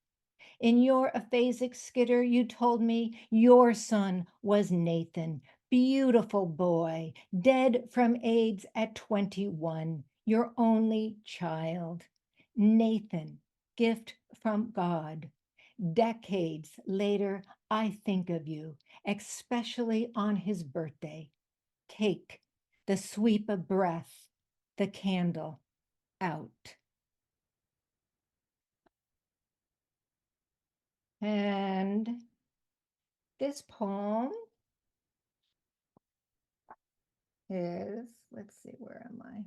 In your aphasic skitter, you told me your son was Nathan, beautiful boy, dead from AIDS at 21, your only child. Nathan, gift from God. Decades later, I think of you, especially on his birthday. Take the sweep of breath, the candle out. And this poem is, let's see, where am I?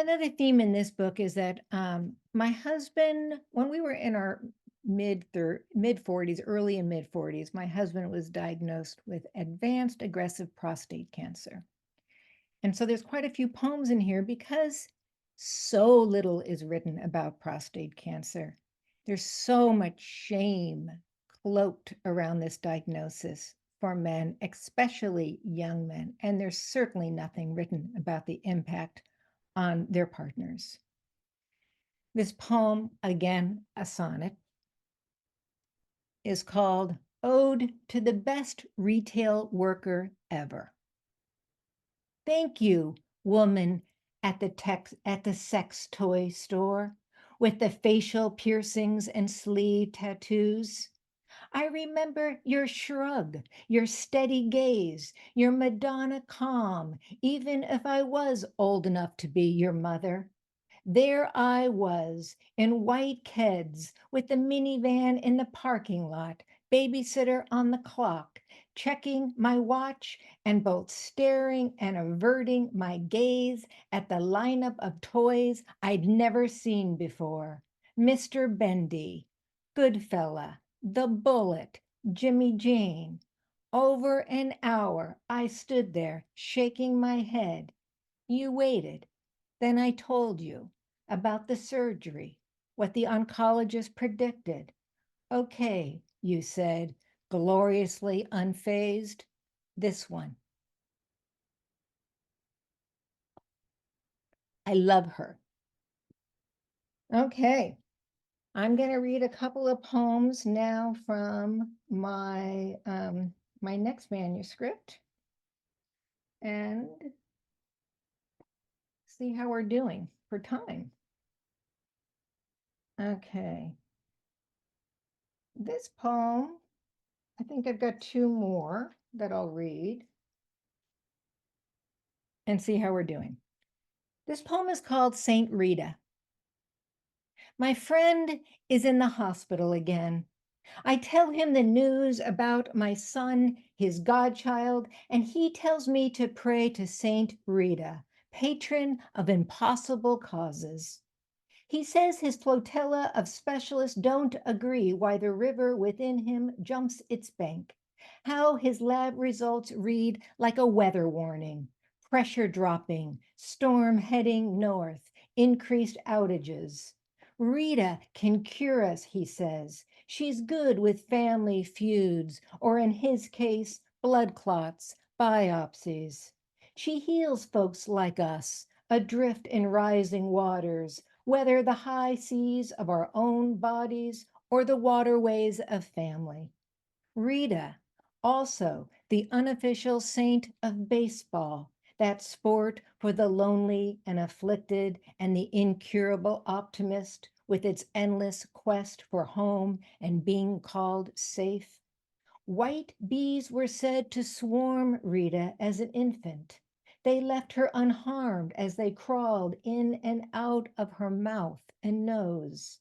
Another theme in this book is that my husband, when we were in our mid 40s, early and mid 40s, my husband was diagnosed with advanced aggressive prostate cancer. And so there's quite a few poems in here because so little is written about prostate cancer. There's so much shame cloaked around this diagnosis for men, especially young men. And there's certainly nothing written about the impact on their partners. This poem, again, a sonnet, is called Ode to the Best Retail Worker Ever. Thank you, woman at the sex toy store with the facial piercings and sleeve tattoos. I remember your shrug, your steady gaze, your Madonna calm, even if I was old enough to be your mother. There I was in white Keds with the minivan in the parking lot, babysitter on the clock, checking my watch and both staring and averting my gaze at the lineup of toys I'd never seen before. Mr. Bendy, Goodfella, The Bullet, Jimmy Jane. Over an hour I stood there shaking my head. You waited. Then I told you about the surgery, what the oncologist predicted. Okay, you said, gloriously unfazed. This one. I love her. Okay, I'm going to read a couple of poems now from my my next manuscript and see how we're doing for time. Okay. This poem, I think I've got two more that I'll read and see how we're doing. This poem is called Saint Rita. My friend is in the hospital again. I tell him the news about my son, his godchild, and he tells me to pray to Saint Rita, patron of impossible causes. He says his flotilla of specialists don't agree why the river within him jumps its bank, how his lab results read like a weather warning, pressure dropping, storm heading north, increased outages. Rita can cure us, he says. She's good with family feuds, or in his case, blood clots, biopsies. She heals folks like us, adrift in rising waters, whether the high seas of our own bodies or the waterways of family. Rita, also the unofficial saint of baseball, that sport for the lonely and afflicted and the incurable optimist with its endless quest for home and being called safe. White bees were said to swarm Rita as an infant. They left her unharmed as they crawled in and out of her mouth and nose.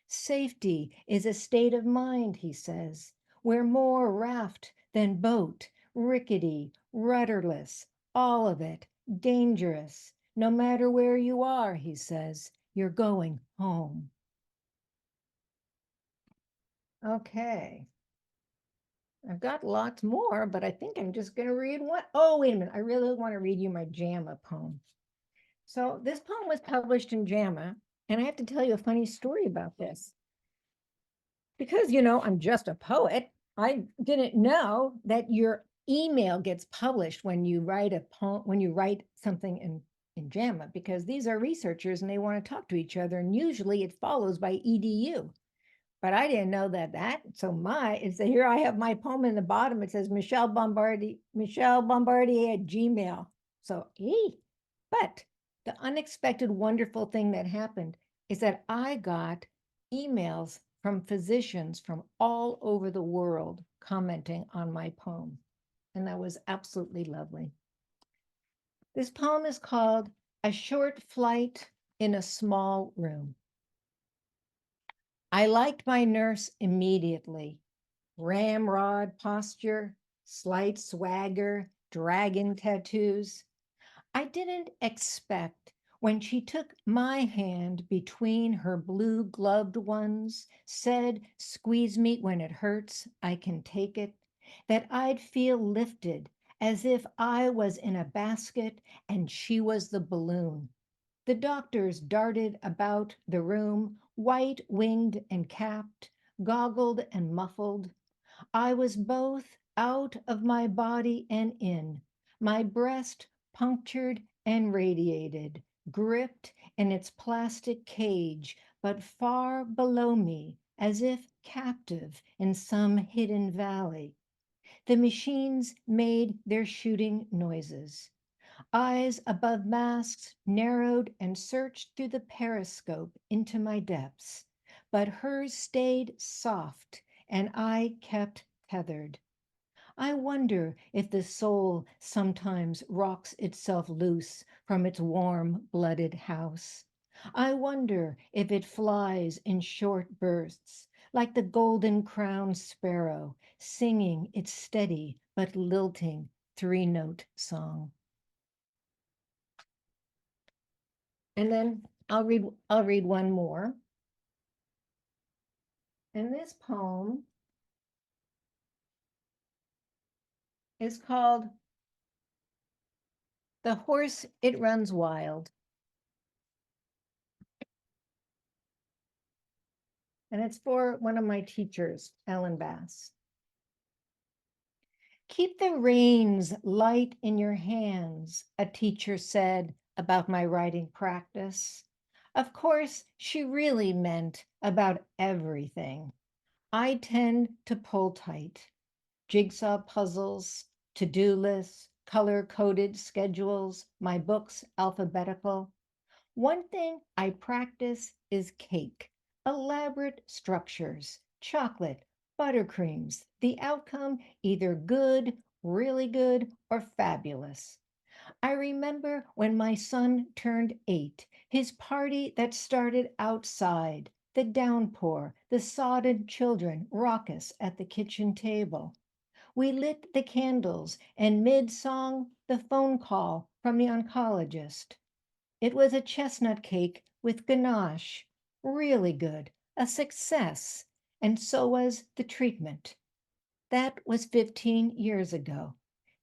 Safety is a state of mind, he says, where more raft than boat, rickety, rudderless, all of it, dangerous. No matter where you are, he says, you're going home. Okay. I've got lots more, but I think I'm just going to read one. Oh, wait a minute. I really want to read you my JAMA poem. So this poem was published in JAMA, and I have to tell you a funny story about this. Because, I'm just a poet, I didn't know that your email gets published when you write a poem, when you write something in JAMA, because these are researchers and they want to talk to each other, and usually it follows by edu. But I didn't know that. So here I have my poem in the bottom. It says Michele Bombardier at Gmail. So, but the unexpected, wonderful thing that happened is that I got emails from physicians from all over the world commenting on my poem. And that was absolutely lovely. This poem is called A Short Flight in a Small Room. I liked my nurse immediately. Ramrod posture, slight swagger, dragon tattoos. I didn't expect when she took my hand between her blue gloved ones, said, squeeze me when it hurts, I can take it, that I'd feel lifted as if I was in a basket and she was the balloon. The doctors darted about the room, white winged and capped, goggled and muffled. I was both out of my body and in, my breast punctured and radiated, gripped in its plastic cage, but far below me, as if captive in some hidden valley. The machines made their shooting noises. Eyes above masks narrowed and searched through the periscope into my depths, but hers stayed soft and I kept tethered. I wonder if the soul sometimes rocks itself loose from its warm-blooded house. I wonder if it flies in short bursts, like the golden-crowned sparrow, singing its steady but lilting three-note song. And then I'll read one more. And this poem is called The Horse It Runs Wild. And it's for one of my teachers, Ellen Bass. Keep the reins light in your hands, a teacher said about my writing practice. Of course, she really meant about everything. I tend to pull tight. Jigsaw puzzles, to-do lists, color-coded schedules, my books alphabetical. One thing I practice is cake, elaborate structures, chocolate, buttercreams, the outcome either good, really good, or fabulous. I remember when my son turned 8, his party that started outside, the downpour, the sodden children raucous at the kitchen table. We lit the candles, and mid-song, the phone call from the oncologist. It was a chestnut cake with ganache, really good, a success, and so was the treatment. That was 15 years ago.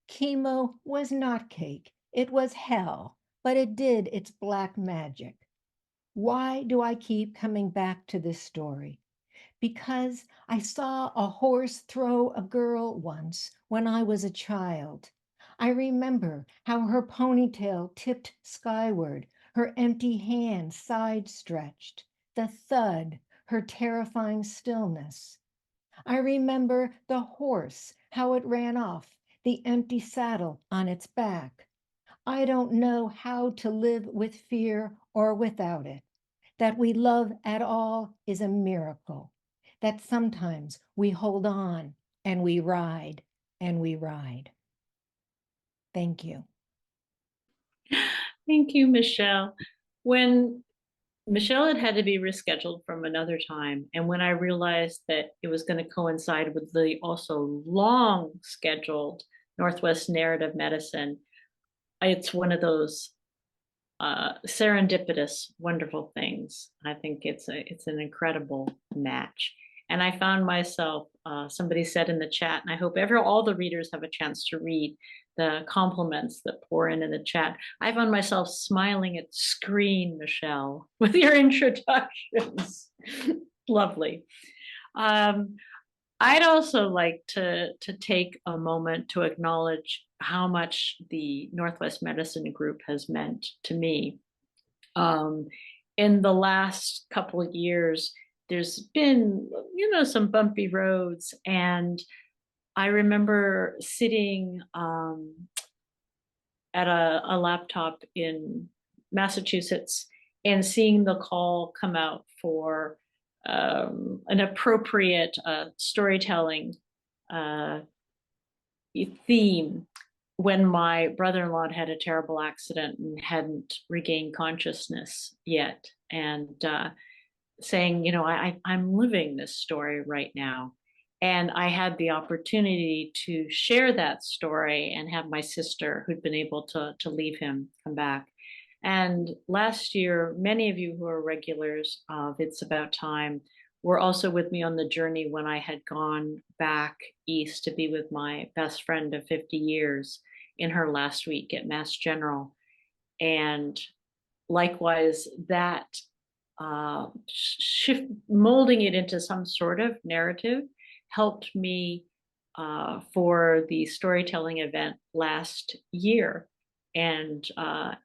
Chemo was not cake, it was hell, but it did its black magic. Why do I keep coming back to this story? Because I saw a horse throw a girl once when I was a child. I remember how her ponytail tipped skyward, her empty hand side stretched, the thud, her terrifying stillness. I remember the horse, how it ran off, the empty saddle on its back. I don't know how to live with fear or without it. That we love at all is a miracle. That sometimes we hold on and we ride and we ride. Thank you. Thank you, Michele. When Michele had to be rescheduled from another time, and when I realized that it was going to coincide with the also long scheduled Northwest Narrative Medicine, it's one of those serendipitous, wonderful things. I think it's an incredible match. And I found myself, somebody said in the chat, and I hope all the readers have a chance to read the compliments that pour in the chat. I found myself smiling at the screen, Michele, with your introductions. Lovely. I'd also like to take a moment to acknowledge how much the Northwest Medicine Group has meant to me. In the last couple of years, there's been, some bumpy roads, and I remember sitting at a laptop in Massachusetts and seeing the call come out for an appropriate storytelling theme when my brother-in-law had a terrible accident and hadn't regained consciousness yet, and saying, I'm living this story right now. And I had the opportunity to share that story and have my sister, who'd been able to leave him, come back. And last year, many of you who are regulars of It's About Time were also with me on the journey when I had gone back east to be with my best friend of 50 years in her last week at Mass General. And likewise, that shift, molding it into some sort of narrative, helped me for the storytelling event last year. And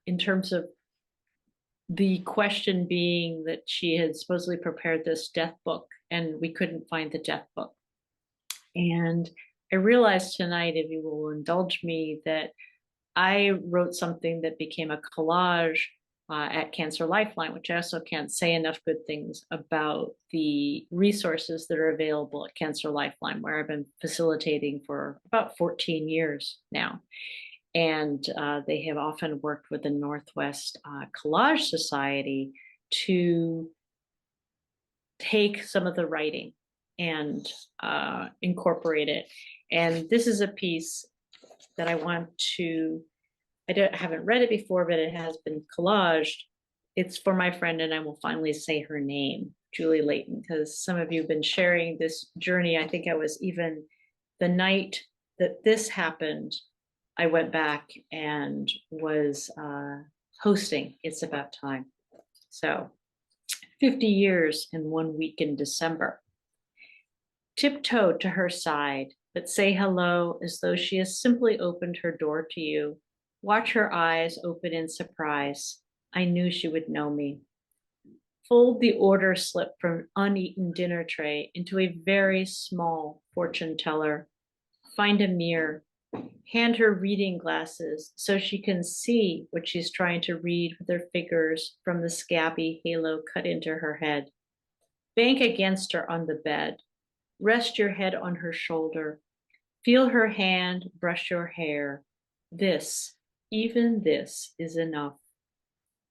in terms of the question being that she had supposedly prepared this death book and we couldn't find the death book. And I realized tonight, if you will indulge me, that I wrote something that became a collage at Cancer Lifeline, which I also can't say enough good things about the resources that are available at Cancer Lifeline, where I've been facilitating for about 14 years now. And they have often worked with the Northwest Collage Society to take some of the writing and incorporate it. And this is a piece that I haven't read it before, but it has been collaged. It's for my friend, and I will finally say her name, Julie Layton, because some of you have been sharing this journey. I think I was even the night that this happened, I went back and was hosting It's About Time. So 50 years in 1 week in December. Tiptoe to her side, but say hello as though she has simply opened her door to you. Watch her eyes open in surprise. I knew she would know me. Fold the order slip from uneaten dinner tray into a very small fortune teller. Find a mirror. Hand her reading glasses so she can see what she's trying to read with her fingers from the scabby halo cut into her head. Bank against her on the bed. Rest your head on her shoulder. Feel her hand brush your hair. This, even this, is enough.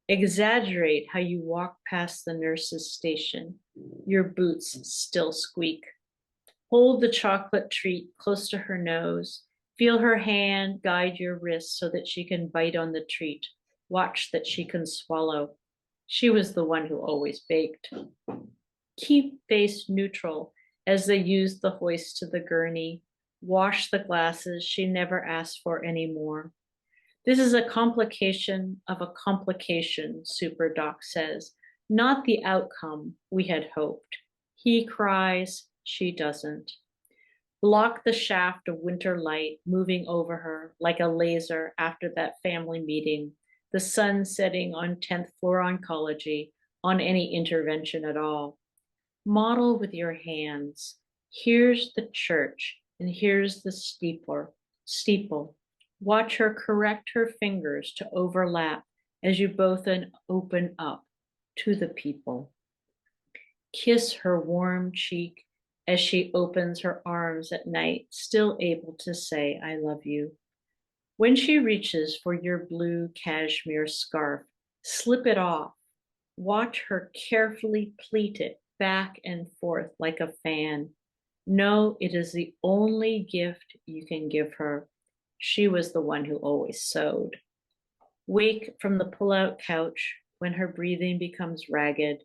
Exaggerate how you walk past the nurse's station. Your boots still squeak. Hold the chocolate treat close to her nose. Feel her hand guide your wrist so that she can bite on the treat. Watch that she can swallow. She was the one who always baked. Keep face neutral as they use the hoist to the gurney. Wash the glasses she never asked for anymore. This is a complication of a complication, Super Doc says, not the outcome we had hoped. He cries, she doesn't. Block the shaft of winter light moving over her like a laser after that family meeting, the sun setting on 10th floor oncology, on any intervention at all. Model with your hands. Here's the church, and here's the steeple. Watch her correct her fingers to overlap as you both open up to the people. Kiss her warm cheek as she opens her arms at night, still able to say, I love you. When she reaches for your blue cashmere scarf, slip it off. Watch her carefully pleat it back and forth like a fan. Know it is the only gift you can give her. She was the one who always sewed. Wake from the pull-out couch when her breathing becomes ragged.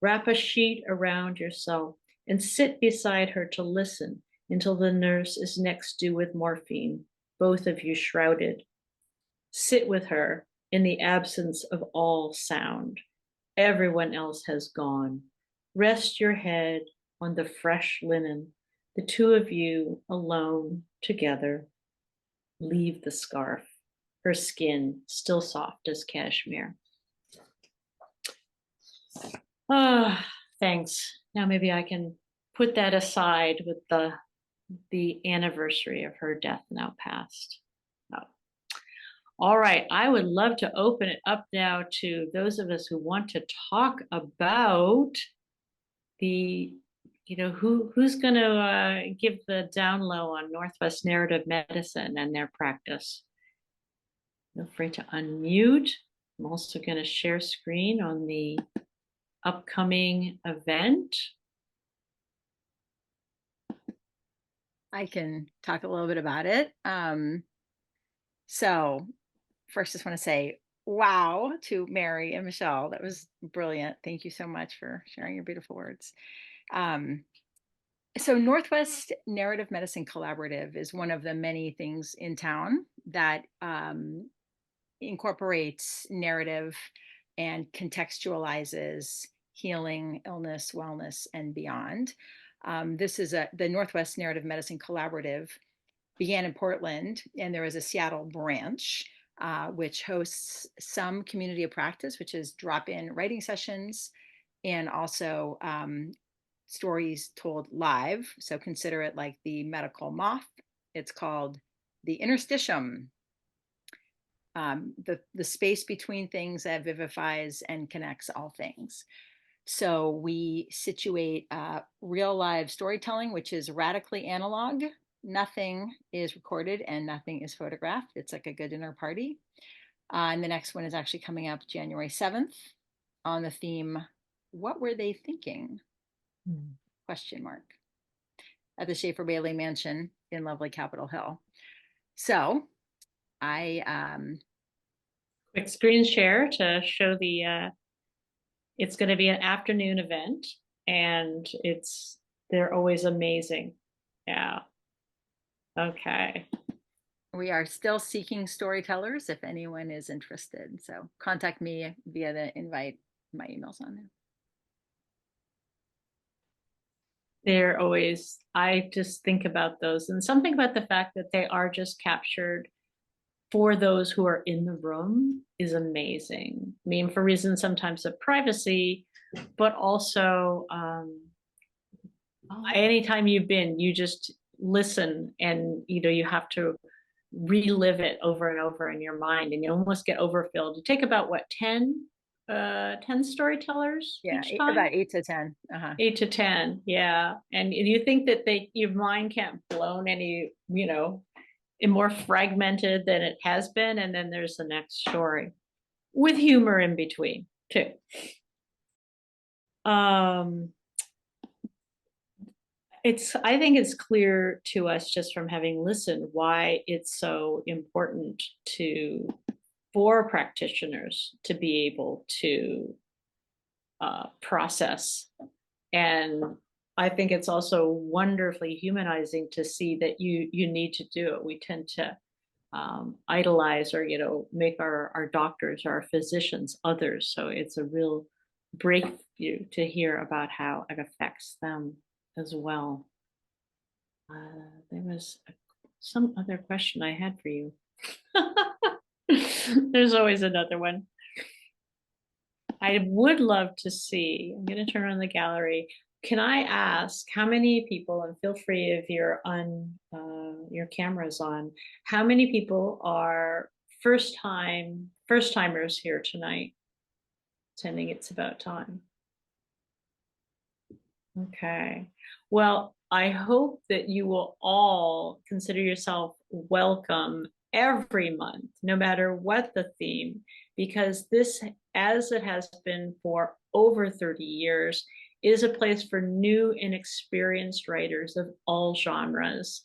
Wrap a sheet around yourself and sit beside her to listen until the nurse is next due with morphine, both of you shrouded. Sit with her in the absence of all sound. Everyone else has gone. Rest your head on the fresh linen, the two of you alone together. Leave the scarf, her skin still soft as cashmere. Ah, thanks. Now maybe I can put that aside with the anniversary of her death now past. Oh. All right, I would love to open it up now to those of us who want to talk about the, who's going to give the down low on Northwest Narrative Medicine and their practice. Feel free to unmute. I'm also going to share screen on the upcoming event. I can talk a little bit about it. So first, just want to say wow to Mary and Michele. That was brilliant. Thank you so much for sharing your beautiful words. So Northwest Narrative Medicine Collaborative is one of the many things in town that incorporates narrative and contextualizes healing, illness, wellness, and beyond. This is the Northwest Narrative Medicine Collaborative began in Portland, and there is a Seattle branch, which hosts some community of practice, which is drop-in writing sessions, and also stories told live. So consider it like the medical moth. It's called the interstitium, the space between things that vivifies and connects all things. So we situate real live storytelling, which is radically analog. Nothing is recorded and nothing is photographed. It's like a good dinner party. And the next one is actually coming up January 7th on the theme, "What Were They Thinking?" Question mark. At the Schaefer Bailey Mansion in lovely Capitol Hill. So quick screen share to show it's going to be an afternoon event, and they're always amazing. Yeah. Okay. We are still seeking storytellers if anyone is interested. So contact me via the invite. My email's on there. I just think about those, and something about the fact that they are just captured for those who are in the room is amazing. I mean, for reasons sometimes of privacy, but also anytime you've been, you just listen, and you have to relive it over and over in your mind, and you almost get overfilled. You take about what, 10 storytellers each time? About 8 to 10. 8 to 10, yeah. And you think that your mind can't blown any, more fragmented than it has been, and then there's the next story with humor in between too. I think it's clear to us just from having listened why it's so important for practitioners to be able to process. And I think it's also wonderfully humanizing to see that you need to do it. We tend to idolize or make our doctors, our physicians, others. So it's a real breakthrough to hear about how it affects them as well. There was some other question I had for you. There's always another one. I would love to see, I'm going to turn on the gallery. Can I ask how many people, and feel free if you're on, your camera's on, how many people are first-timers here tonight attending It's About Time? Okay. Well, I hope that you will all consider yourself welcome every month, no matter what the theme, because this, as it has been for over 30 years, is a place for new and experienced writers of all genres.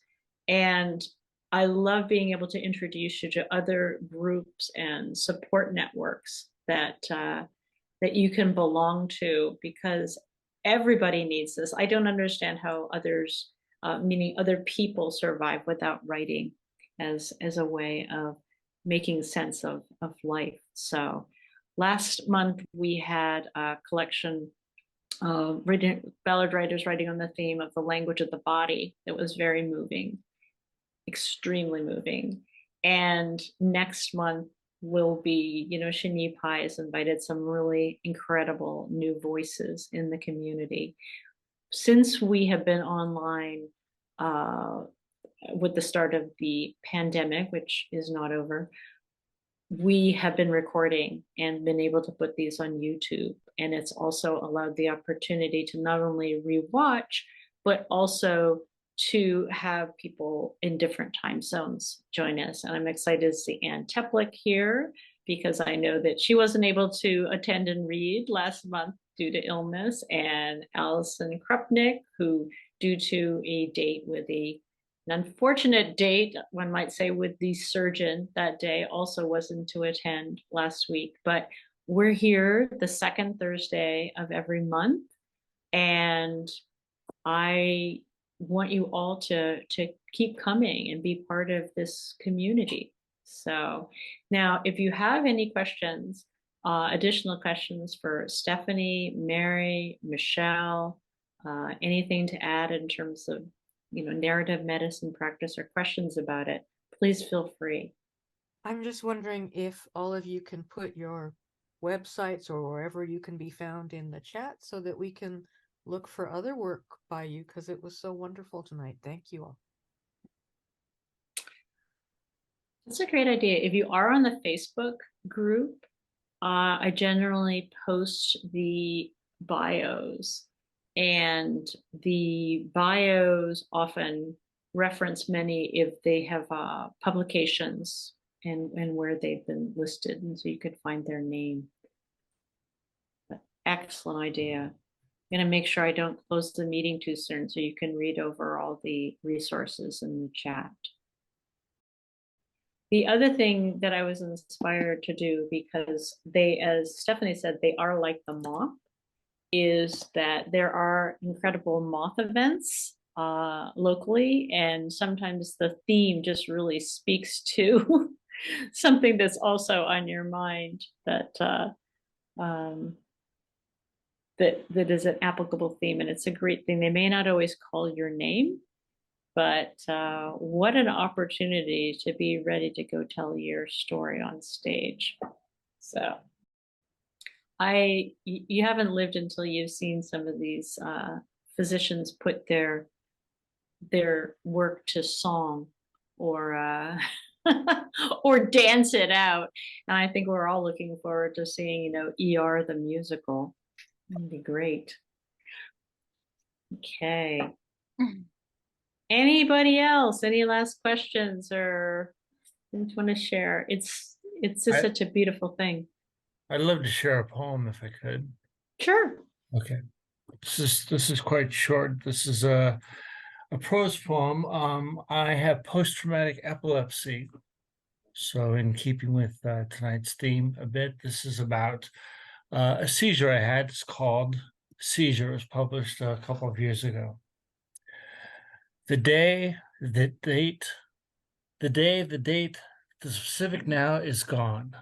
And I love being able to introduce you to other groups and support networks that you can belong to, because everybody needs this. I don't understand how others, meaning other people, survive without writing as a way of making sense of life. So last month we had a collection of ballad writers writing on the theme of the language of the body. It was very moving, extremely moving. And next month will be, Shinyi Pai has invited some really incredible new voices in the community. Since we have been online with the start of the pandemic, which is not over, we have been recording and been able to put these on YouTube. And it's also allowed the opportunity to not only rewatch, but also to have people in different time zones join us. And I'm excited to see Ann Teplick here, because I know that she wasn't able to attend and read last month due to illness, and Allison Krupnick, who, due to a date with an unfortunate date, one might say, with the surgeon that day, also wasn't to attend last week. But we're here the second Thursday of every month, and I want you all to keep coming and be part of this community. So now, if you have any questions, additional questions for Stephanie, Mary, Michele, anything to add in terms of narrative medicine practice, or questions about it, please feel free. I'm just wondering if all of you can put your websites or wherever you can be found in the chat so that we can look for other work by you, because it was so wonderful tonight. Thank you all. That's a great idea. If you are on the Facebook group, I generally post the bios, and the bios often reference many if they have publications and where they've been listed, and so you could find their name. But excellent idea. I'm going to make sure I don't close the meeting too soon, so you can read over all the resources in the chat. The other thing that I was inspired to do, because they, as Stephanie said, they are like the moth, is that there are incredible moth events locally, and sometimes the theme just really speaks to something that's also on your mind that that is an applicable theme, and it's a great thing. They may not always call your name, but what an opportunity to be ready to go tell your story on stage. So you haven't lived until you've seen some of these physicians put their work to song, or or dance it out. And I think we're all looking forward to seeing, ER the musical. It'd be great. Okay. Anybody else? Any last questions or things want to share? It's just such a beautiful thing. I'd love to share a poem if I could. Sure. Okay. This is quite short. This is a prose poem. I have post-traumatic epilepsy. So in keeping with tonight's theme a bit, this is about a seizure I had. It's called Seizure. It was published a couple of years ago. The day, the date, the specific now is gone.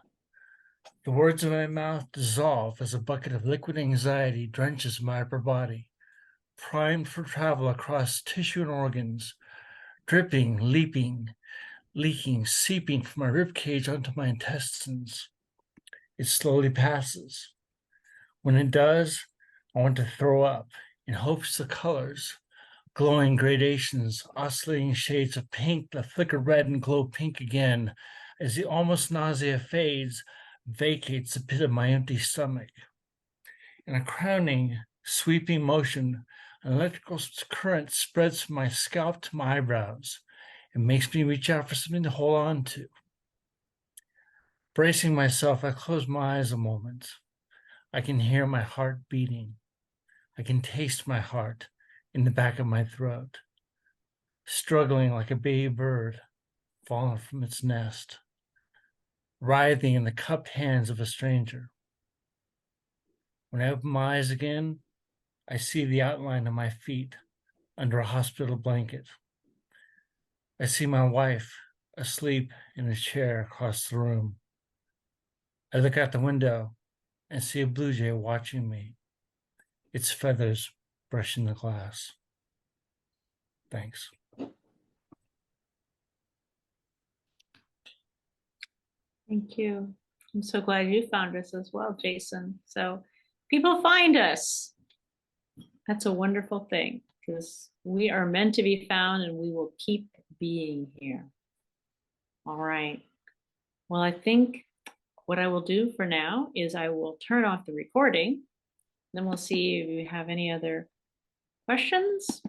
The words in my mouth dissolve as a bucket of liquid anxiety drenches my upper body, primed for travel across tissue and organs, dripping, leaping, leaking, seeping from my ribcage onto my intestines. It slowly passes. When it does, I want to throw up in hopes the colors, glowing gradations, oscillating shades of pink that flicker red and glow pink again as the almost nausea fades, vacates the pit of my empty stomach. In a crowning, sweeping motion, an electrical current spreads from my scalp to my eyebrows. It makes me reach out for something to hold on to. Bracing myself, I close my eyes a moment. I can hear my heart beating. I can taste my heart in the back of my throat, struggling like a baby bird, fallen from its nest, writhing in the cupped hands of a stranger. When I open my eyes again, I see the outline of my feet under a hospital blanket. I see my wife asleep in a chair across the room. I look out the window and see a blue jay watching me, its feathers brushing the glass. Thanks. Thank you. I'm so glad you found us as well, Jason. So people find us. That's a wonderful thing because we are meant to be found and we will keep being here. All right. Well, I think what I will do for now is I will turn off the recording. Then we'll see if you have any other questions